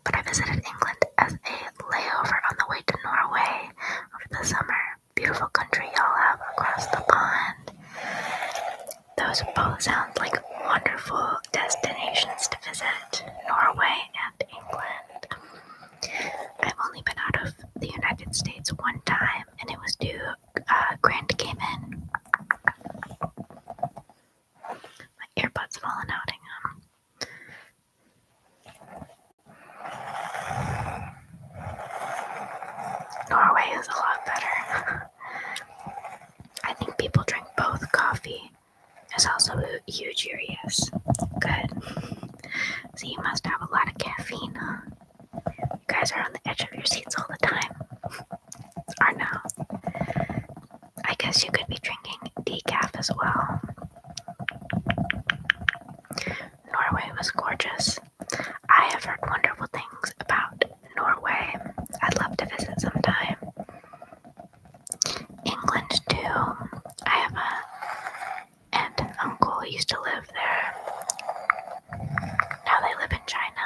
But I visited England as a layover on the way to Norway over the summer. Beautiful country y'all have across the pond. Those both sound like wonderful destinations to visit, Norway and England. I've only been out of the United States one time, and it was to Grand Cayman. My earbud's falling out, hang on. Norway is a lot better. I think people drink both. Coffee is also huge here, yes. Good. So you must have a lot of caffeine, huh? You guys are on the edge of your seats all the time. Or no? I guess you could be drinking decaf as well. Norway was gorgeous. I have heard wonderful things about Norway. I'd love to visit sometime. England too. I have a aunt and uncle who used to live there. Now they live in China.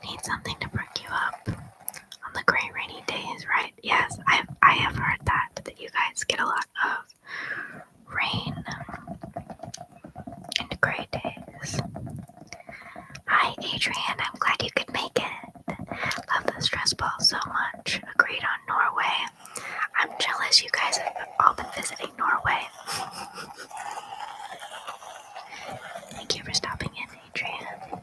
Need something to perk you up on the great rainy days, right? Yes, I have heard that you guys get a lot of rain and gray days. Hi Adrian, I'm glad you could make it. Love the stress ball so much. Agreed on Norway. I'm jealous you guys have all been visiting Norway. Thank you for stopping in, Adrian.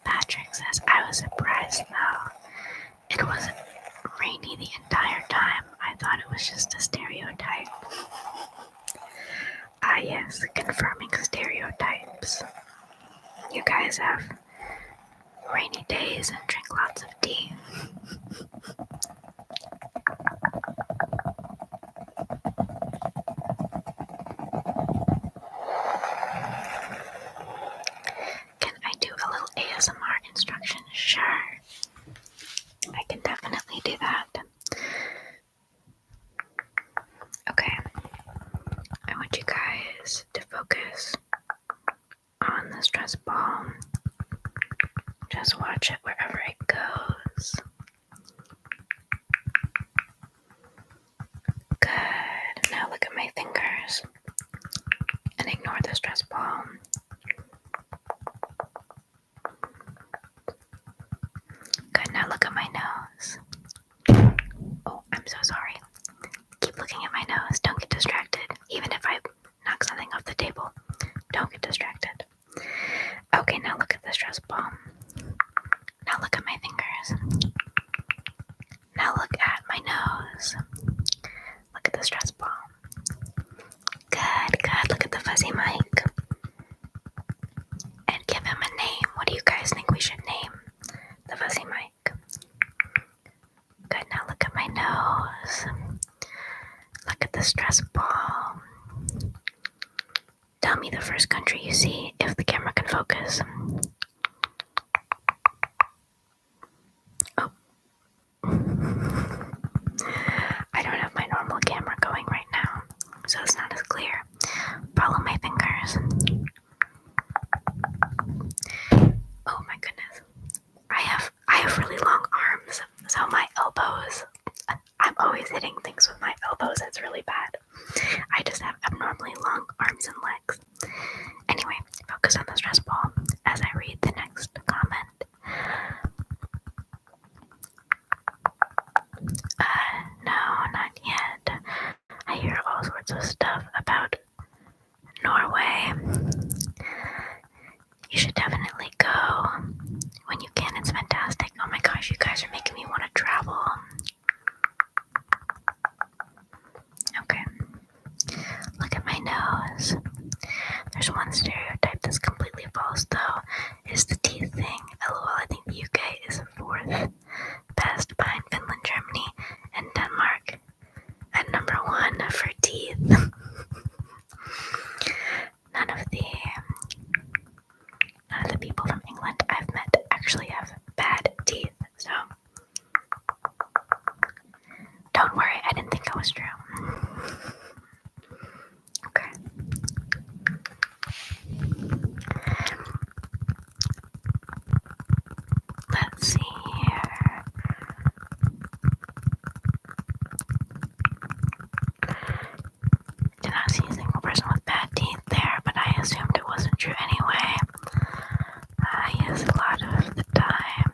Patrick says, I was surprised though. It was rainy the entire time. I thought it was just a stereotype. Ah yes, confirming stereotypes. you guys have rainy days and drink lots of tea. Can I do a little ASMR instruction? Sure. I can definitely do that. Okay. I want you guys to focus on the stress ball. Just watch it wherever it goes. Good. Now look at my fingers and ignore the stress ball. Good. Now look at my nose. Oh, I'm so sorry. Keep looking at my nose. Don't get distracted. Even if I knock something off the table, don't get distracted. Okay, now look at the stress ball. Now look at my fingers. Now look at my nose. Look at the stress ball. Good, good. Look at the fuzzy mic. And give him a name. What do you guys think we should name the fuzzy mic? Good, now look at my nose. Look at the stress ball. Tell me the first country you see if the camera can focus. Oh. I don't have my normal camera going right now, so it's not as clear. Follow my fingers. Oh my goodness. I have really long arms, so my elbows, I'm always hitting things with my elbows. It's really bad. I just have abnormally long arms and legs. Anyway, focus on the stress ball as I read the next comment. No, not yet. I hear all sorts of stuff about Norway. You should definitely go when you can. It's fantastic. Oh my gosh, you guys are making me want to travel. Okay. Look at my nose. There's one stereotype that's completely false, though. It's the teeth thing. LOL, I think the UK is fourth best behind Finland, Germany, and Denmark at number 1 for teeth. None of the people from England I've met actually have bad teeth, so don't worry, I didn't think it was true. Okay. Let's see here. Did not see a single person with bad teeth there, but I assumed it wasn't true anyway. Yes, a lot of the time,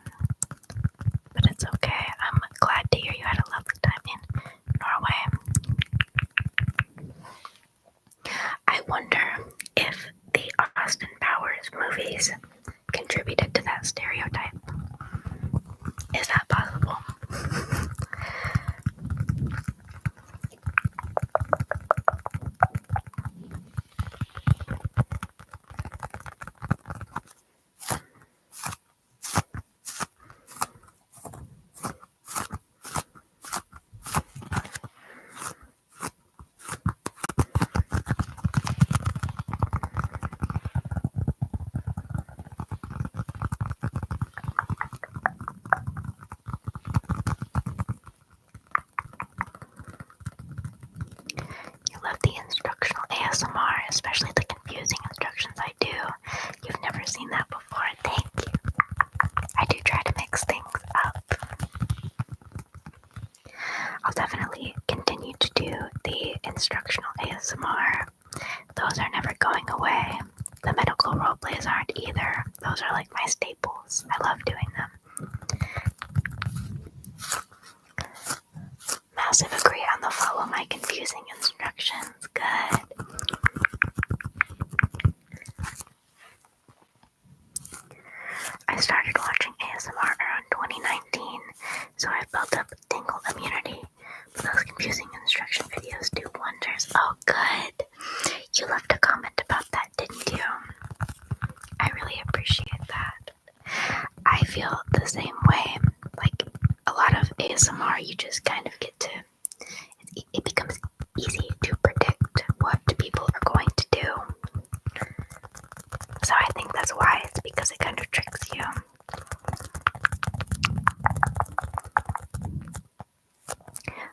but it's okay. I'm glad to hear you had a lovely time in Norway. I wonder if the Austin Powers movies contributed to that stereotype. Is that possible? Love the instructional ASMR, especially the confusing instructions I do. You've never seen that before. Thank you. I do try to mix things up. I'll definitely continue to do the instructional ASMR. Those are never going away. The medical roleplays aren't either. Those are like my staples. I love doing them. Massive agree on the follow my confusing instructions. Good. I started watching ASMR around 2019, so I've built up tingle immunity. But those confusing instruction videos do wonders. Oh, good. You left a comment about that, didn't you? I really appreciate you just kind of get to, it becomes easy to predict what people are going to do. So I think that's why, it's because it kind of tricks you.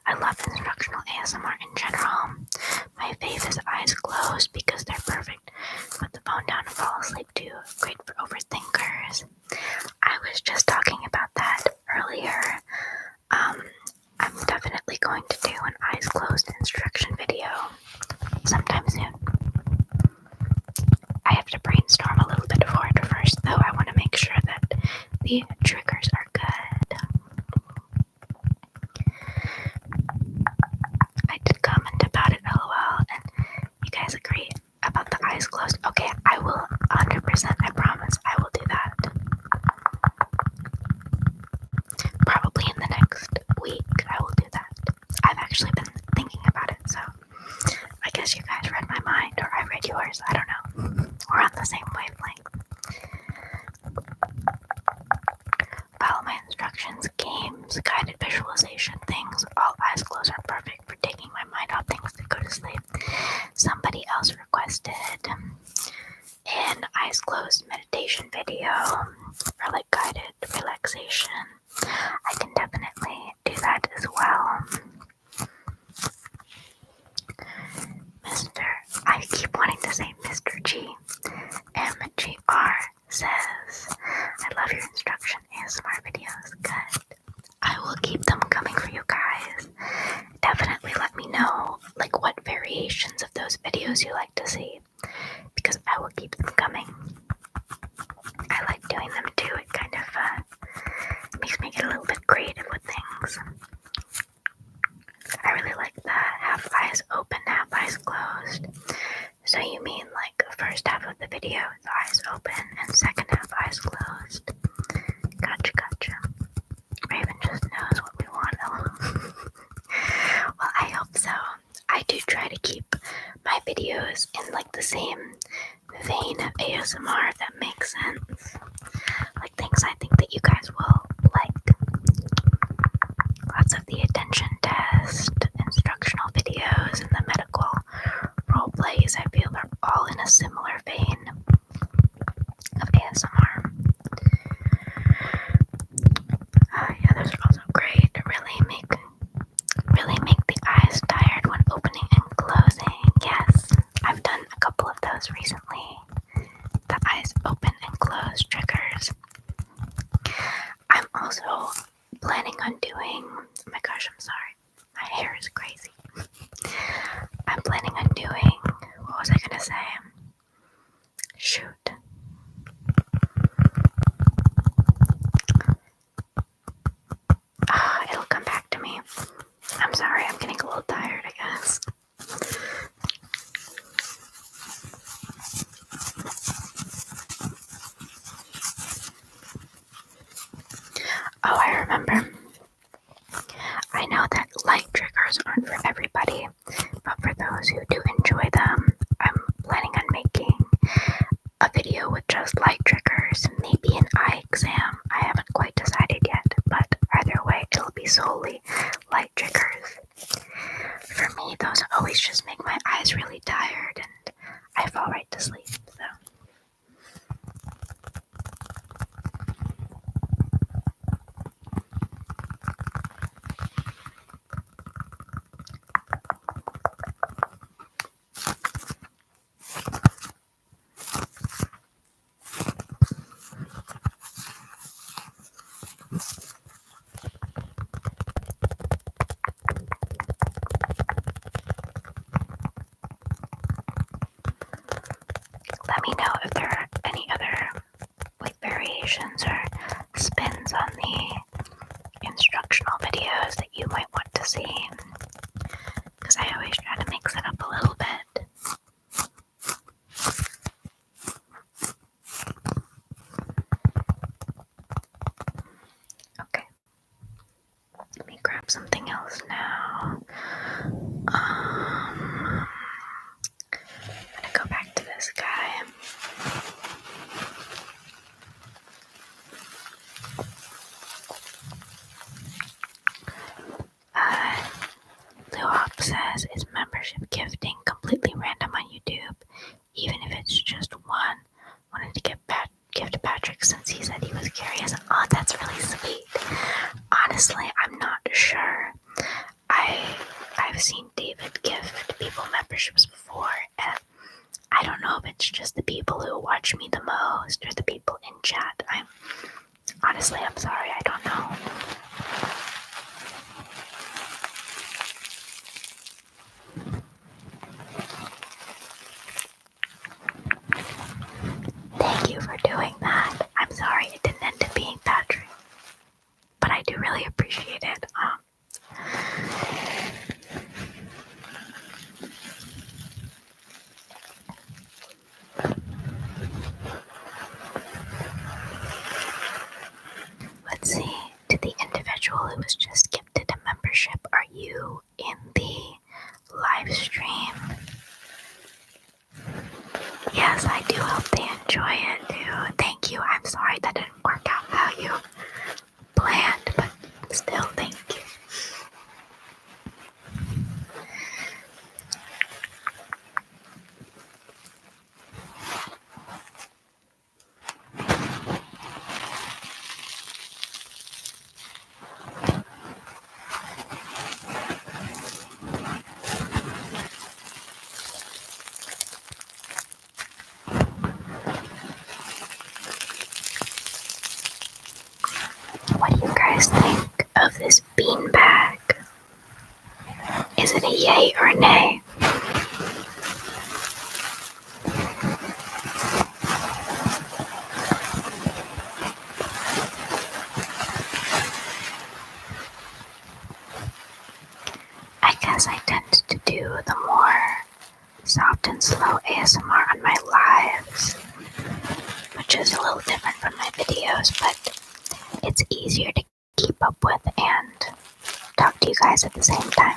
I love instructional ASMR in general. My fave is eyes closed because they're perfect. Put the phone down and fall asleep too. Great for overthinkers. I was just talking about that earlier. I'm definitely going to do an eyes closed instruction video sometime soon. I have to brainstorm a little bit for it first, though. I want to make sure that the triggers are good. I did comment about it, lol, and you guys agree about the eyes closed. Okay, I will 100%, I promise, I will do that. Probably in the next week, I will do that. I've actually been thinking about it, so I guess you guys read my mind, or I read yours, I don't know. We're on the same wavelength. Follow my instructions, games, guided visualization, things. All eyes closed are perfect for taking my mind off things to go to sleep. Somebody else requested an eyes closed meditation video or like guided relaxation. I can definitely do that as well. I keep wanting to say Mr. G. MGR says, I love your instruction ASMR videos. Good. I will keep them coming for you guys. Definitely let me know like what variations of those videos you like to see, because I will keep them coming. I like doing them too. It kind of makes me get a little bit creative with things. I really like that half eyes open, half eyes closed. So you mean like the first half of the video is eyes open and second half eyes closed? Gotcha. Raven just knows what we want. Well, I hope so. I do try to keep my videos in like the same vein of ASMR, if that makes sense. Like things I think that you guys will like. Lots of the attention test, instructional videos, and the medical role plays, I feel, are all in a similar vein of ASMR. Yeah, those are also great. Really make the eyes tired when opening and closing. Yes, I've done a couple of those recently. The eyes open and close triggers. I'm also planning on doing, oh my gosh, I'm sorry. My hair is crazy. I'm planning on doing, what was I gonna say? Shoot. It'll come back to me. I'm sorry, I'm getting a little tired, I guess. Oh, I remember. I know that light triggers aren't for everybody, but for those who do enjoy them, I'm planning on making a video with just light triggers, maybe an eye exam. I haven't quite decided yet, but either way, it'll be solely light triggers. For me, those always just make my eyes really tired and I fall right to sleep, so. Let me know if there are any other like variations or spins on the instructional videos that you might want to see, because I always try to mix it up a little bit. Okay, let me grab something else now. I'm gonna go back to this guy. Honestly, I'm sorry, I don't know. Thank you for doing that. I'm sorry it didn't end up being Patrick, but I do really appreciate it. Let's see. To the individual who was just gifted a membership, are you in the live stream? Yes, I do hope they enjoy it too. Thank you. I'm sorry that didn't work out how you planned, but still, thank you. What do you guys think of this beanbag? Is it a yay or a nay? I guess I tend to do the more soft and slow ASMR on my lives, which is a little different from my videos, but it's easier to keep up with and talk to you guys at the same time.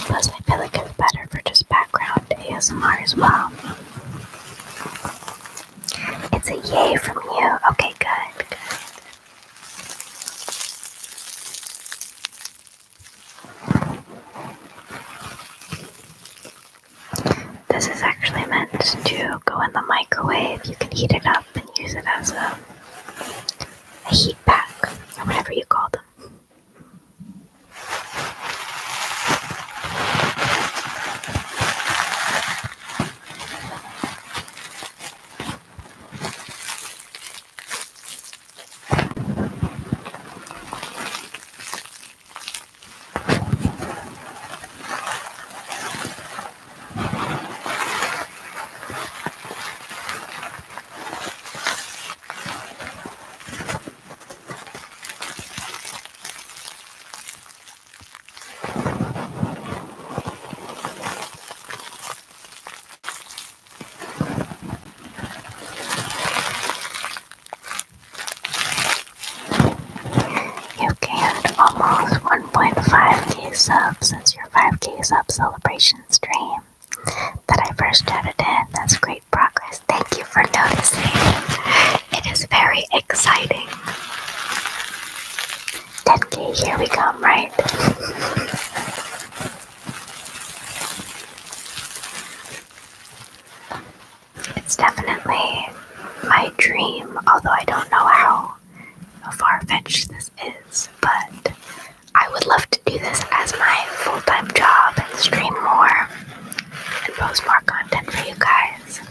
Plus, I feel like it's better for just background ASMR as well. It's a yay from you. Okay, good. This is actually meant to go in the microwave. You can heat it up and use it as a heat pack, or whatever you call them. You gained almost 1.5k subs since your 5k sub celebration stream that I first chatted in. That's great progress. Thank you for noticing. It is very exciting. 10k, here we come, right? It's definitely my dream, although I don't know how far-fetched this is, but I would love to do this as my full-time job and stream more and post more content for you guys.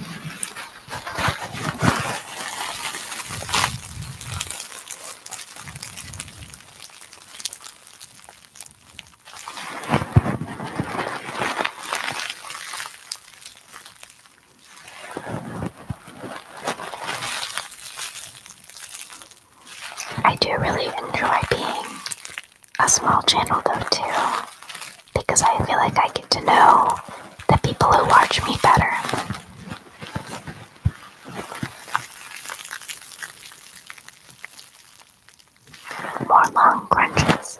I do really enjoy being a small channel though too, because I feel like I get to know the people who watch me better. More long crunches.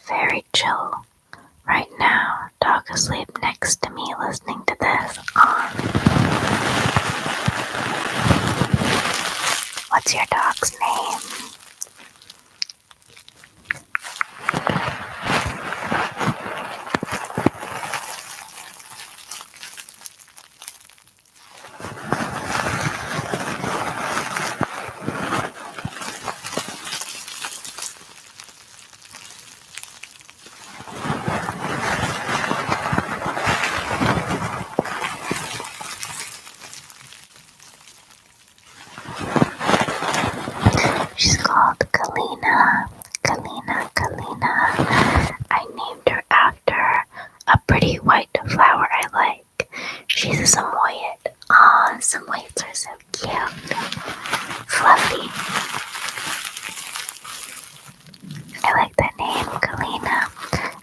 Very chill. Right now, dog asleep next to me listening to this on. What's your dog's name? She's called Kalina. I named her after a pretty white flower I like. She's a Samoyed. Aw, Samoyeds are so cute. Fluffy. I like that name, Kalina.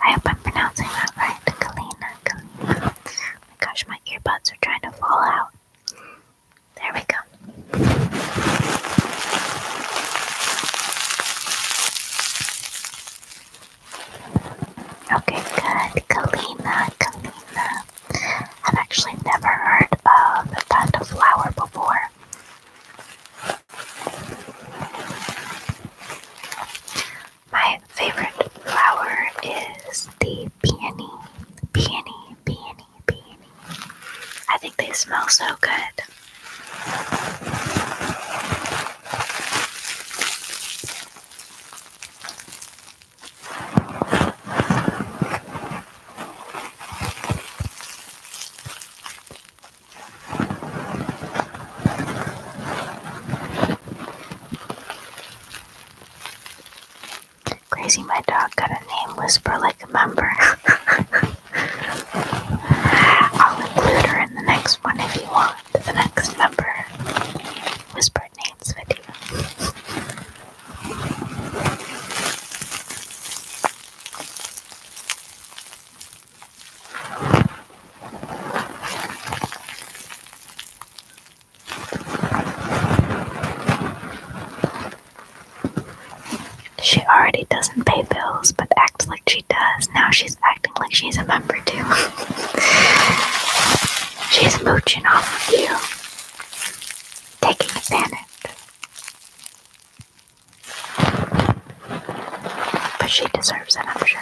I hope I'm pronouncing that right. Kalina. Oh my gosh, my earbuds are trying to fall out. There we go. Okay, good. Kalina. I've actually never heard of that flower before. My favorite flower is the peony. I think they smell so good. Crazy, my dog got a name whisper like a member. I'll include her in the next one if you want. The next member whispered names video. She already doesn't pay bills, but acts like she does. Now she's acting like she's a member too. She's mooching off of you, taking advantage. But she deserves it, I'm sure.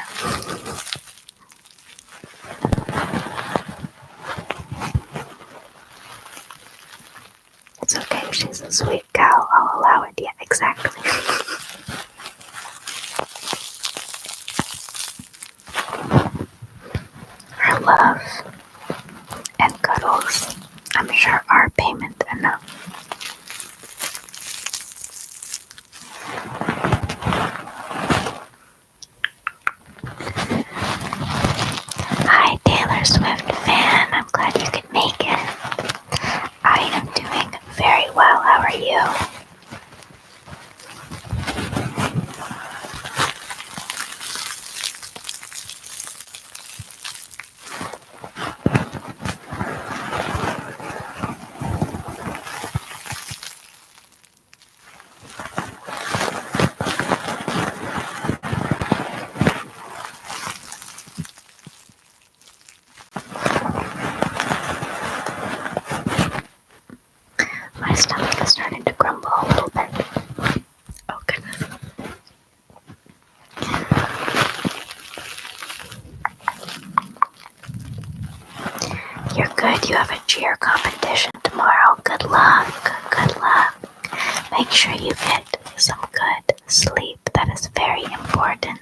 It's okay, she's a sweet cow. I'll allow it. Yeah, exactly. Her love and cuddles, I'm sure, are payment enough. Hi, Taylor Swift fan. I'm glad you could make it. I am doing very well. How are you? My stomach is starting to grumble a little bit. Oh goodness. You're good. You have a cheer competition tomorrow. Good luck. Make sure you get some good sleep. That is very important.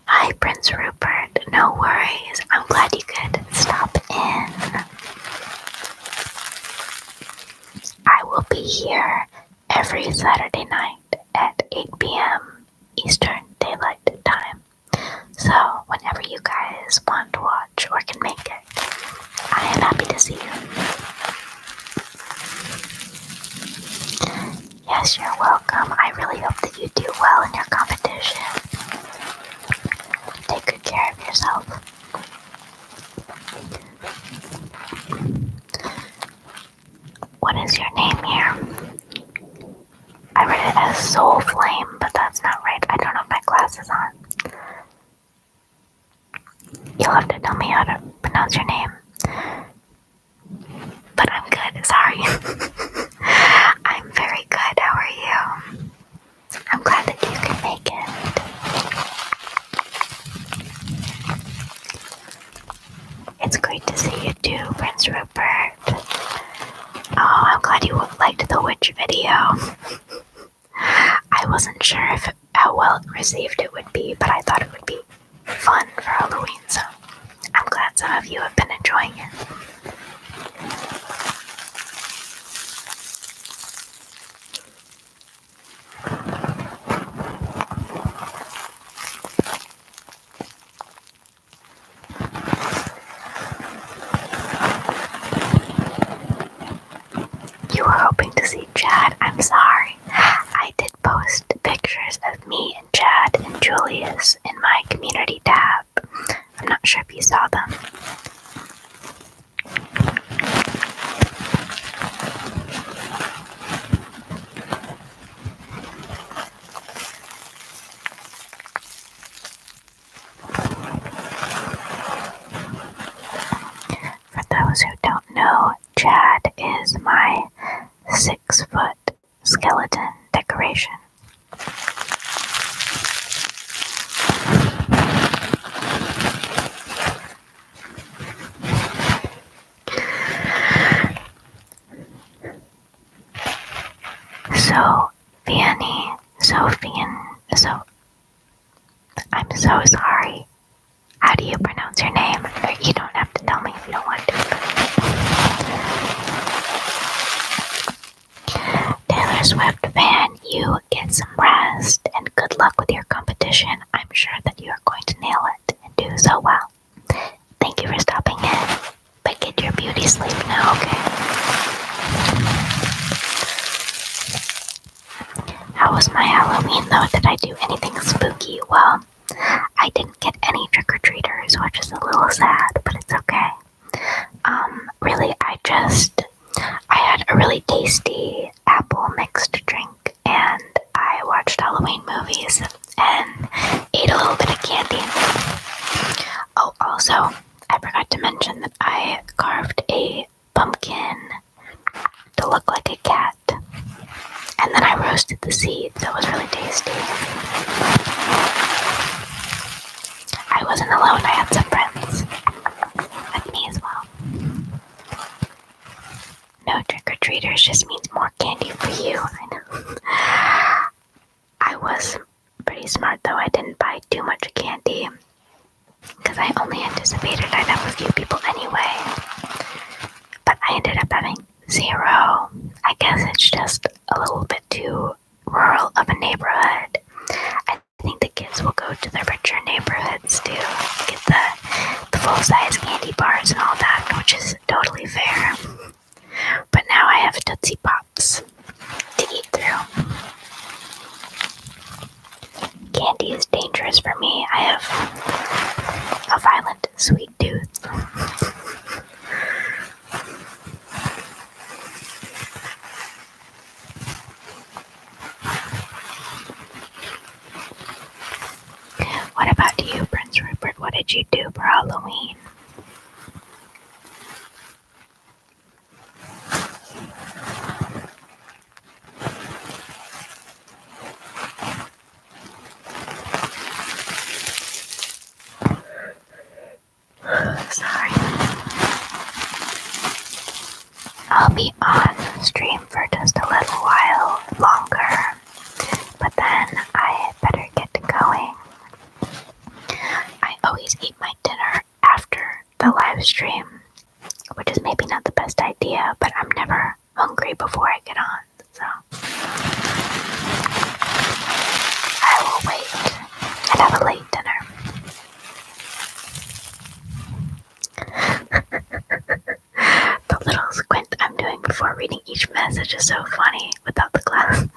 Hi, Prince Rupert. No worries. I'm glad you could stop in. I will be here every Saturday night at 8 p.m. Eastern Daylight Time. So whenever you guys want to watch or can make it, I am happy to see you. Yes, you're welcome. I really hope that you do well in your competition. Take good care of yourself. What is your name here? I read it as Soul Flame, but that's not right. I don't have my glasses on. You'll have to tell me how to pronounce your name. But I'm good, sorry. I'm very good, how are you? I'm glad that you can make it. It's great to see you too, Prince Rupert. Oh, I'm glad you liked the witch video. I wasn't sure how well received it would be, but I thought it would be fun for Halloween, so I'm glad some of you have been enjoying it. You were hoping to see Chad? I'm sorry. I did post pictures of me and Chad and Julius in my community tab. I'm not sure if you saw them. For those who don't know, Chad is my 6-foot skeleton decoration. I'm so sorry. How do you pronounce your name? You don't have to tell me if you don't want to. Taylor Swift fan, you get some rest and good luck with your competition. I'm sure that you are going to nail it and do so well. Thank you for stopping in, but get your beauty sleep now, okay? How was my Halloween though? Did I do anything spooky? Well, I didn't get any trick-or-treaters, which is a little sad, but it's okay. Really, I had a really tasty apple mixed drink, and I watched Halloween movies and ate a little bit of candy. Oh, also, I forgot to mention that I carved a pumpkin to look like a cat, and then I roasted the seeds. That was really tasty. I wasn't alone, I had some friends with me as well. No trick-or-treaters just means more candy for you, I know. I was pretty smart though, I didn't buy too much candy, because I only anticipated I'd have a few people anyway. But I ended up having 0. I guess it's just a little bit too rural of a neighborhood. I think the kids will go to the richer neighborhoods to get the full-size candy bars and all that, which is totally fair. But now I have Tootsie Pops to eat through. Candy is dangerous for me. I have a violent sweet tooth. What about you, Prince Rupert? What did you do for Halloween? Sorry. I'll be on stream for just a little while longer, but then I better get going. I always eat my dinner after are just so funny without the glasses.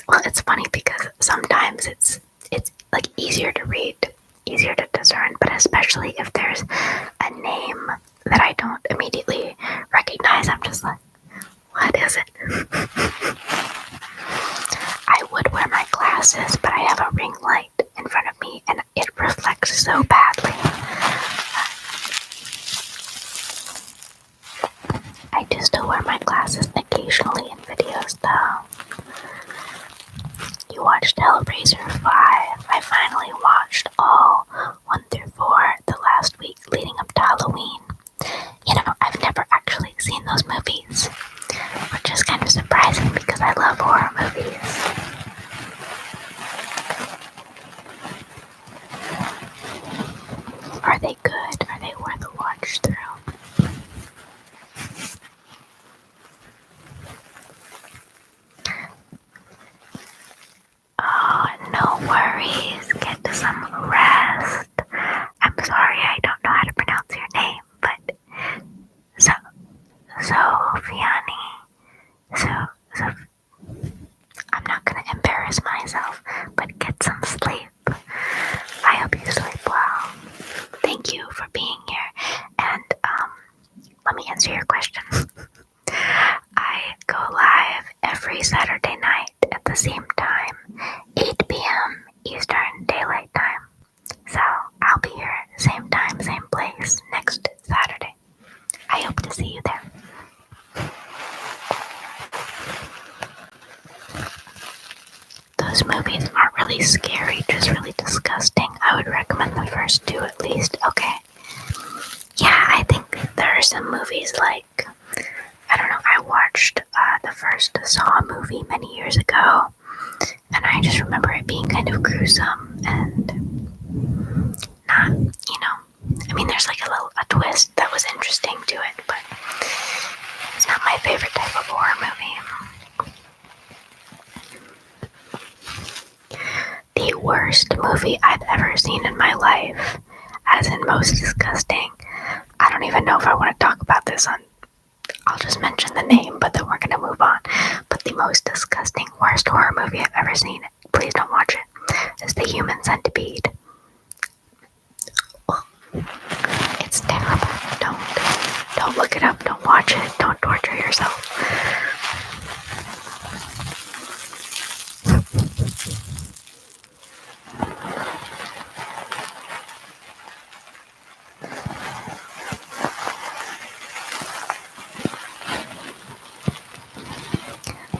Well, it's funny because sometimes it's like easier to read, easier to discern, but especially if there's a name that I don't immediately recognize, I'm just like, what is it? I would wear my glasses, but I have a ring light in front of me and it reflects so badly. I do still wear my glasses occasionally in videos though. You watched Hellraiser 5. I finally watched all 1 through 4 the last week leading up to Halloween. You know, I've never actually seen those movies, which is kind of surprising because I love horror movies. Are they good? Are they worth a watch through? Oh, no worries. Get some rest. I'm sorry I don't know how to pronounce your name, but I'm not gonna embarrass myself, but get some sleep. I hope you sleep well. Thank you for being here, and let me answer your question. I go live every Saturday night at the same time, 8 p.m. Eastern Daylight Time. So I'll be here same time, same place next Saturday. I hope to see you there. Those movies aren't really scary, just really disgusting. I would recommend the first 2 at least. Okay. Yeah, I think there are some movies like, I don't know, I watched the first Saw movie many years ago, and I just remember it being kind of gruesome and not, I mean, there's like a twist that was interesting to it, but it's not my favorite type of horror movie. The worst movie I've ever seen in my life, as in most disgusting. I don't even know if I want to talk about this I'll just mention the name, but then we're going to move on. But the most disgusting, worst horror movie I've ever seen, please don't watch it, is The Human Centipede. It's terrible. Don't look it up. Don't watch it. Don't torture yourself.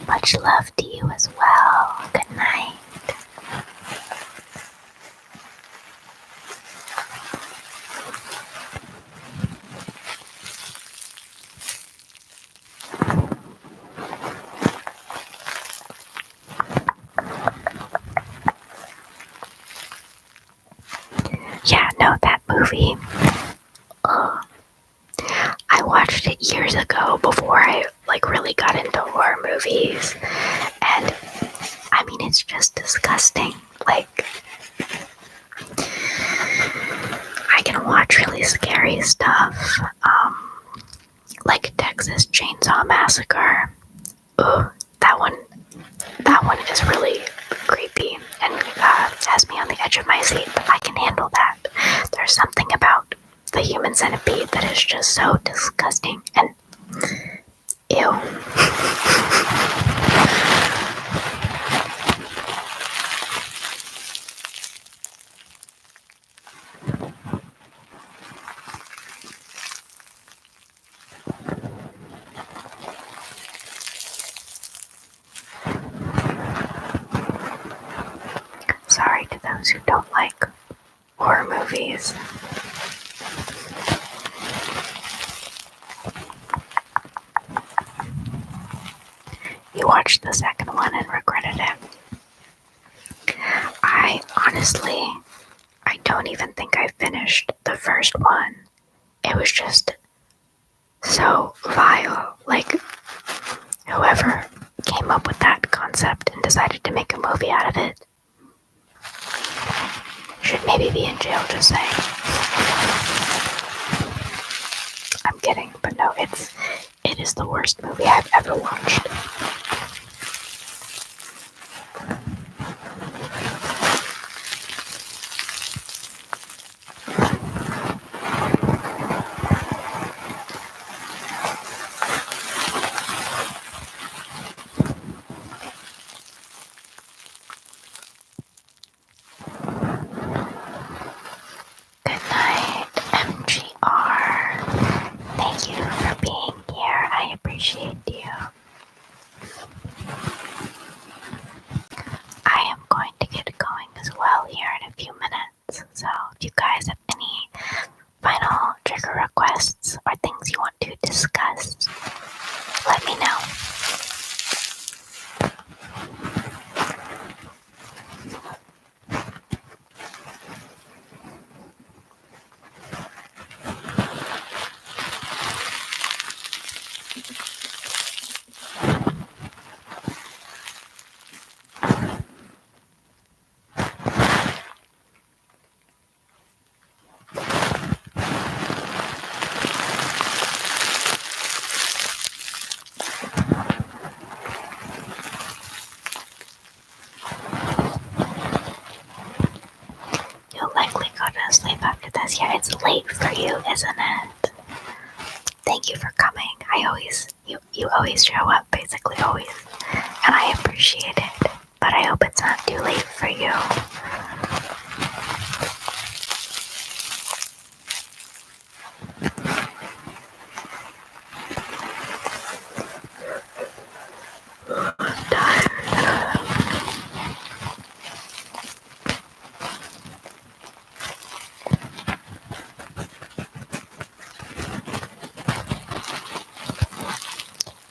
Much love to you as well. Good night. Yeah, no, that movie. I watched it years ago before I really got into horror movies, and I mean, it's just disgusting. Like, I can watch really scary stuff, like Texas Chainsaw Massacre. Ugh, that one is really creepy and has me on the edge of my seat, but I can handle that. There's something about The Human Centipede that is just so disgusting and ew. Sorry to those who don't like horror movies. You watched the second one and regretted it. I honestly don't even think I finished the first one. It was just so vile. Like, whoever came up with that concept and decided to make a movie out of it should maybe be in jail, just saying. I'm kidding, but no, it's It is the worst movie I've ever watched. Good night, MGR. Thank you for being here. I appreciate you. I am going to get going as well here in a few minutes. So if you guys have any final trigger requests or things you want to discuss, let me know. You'll likely go to sleep after this. Yeah, it's late for you, isn't it? Thank you for coming. You always show up, basically always, and I appreciate it. But I hope it's not too late for you. I'm tired.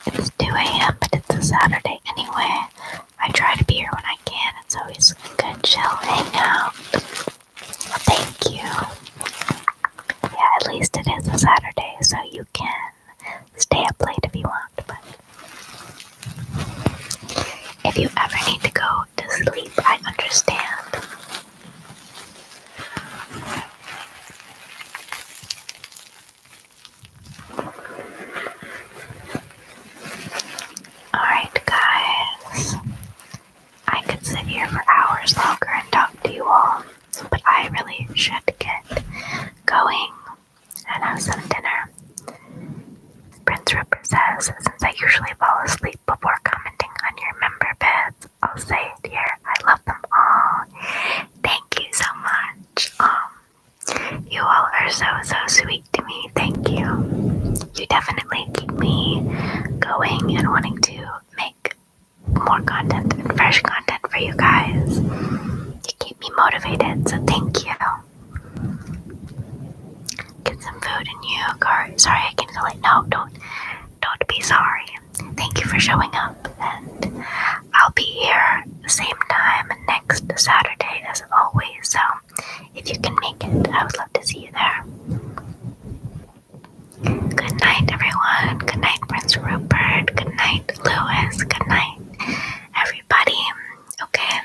It's 2 a.m., but it's a Saturday anyway. I try to be here when I can. It's always a good chill hangout. Well, thank you. Yeah, at least it is a Saturday, so you can stay up late if you want. But if you ever need to go to sleep, I understand. Alright, guys. I could sit here for hours longer and talk to you all, but I really should get going and have some dinner. Prince Rupert says, since I usually fall asleep before commenting on your member beds, I'll say it here. I love them all. Thank you so much. You all are so sweet to me. Thank you. You definitely keep me going and wanting to make more content and fresh content for you guys. You keep me motivated, so thank you. Get some food in you. Sorry I came so late. No, don't be sorry. Thank you for showing up, and I'll be here the same time next Saturday as always, so if you can make it, I would love to see you there. Good night, everyone. Good night, Prince Rupert. Good night, Lewis. Good night, everybody. Okay.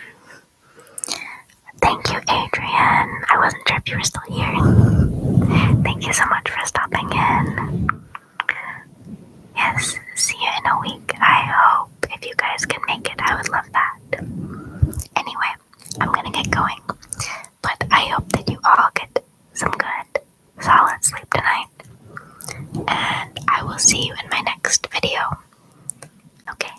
Thank you, Adrian. I wasn't sure if you were still here. Thank you so much for stopping in. Yes, see you in a week. I hope if you guys can make it, I would love that. Anyway, I'm gonna get going. But I hope that you all get some good, solid sleep tonight. And I will see you in my next video. Okay,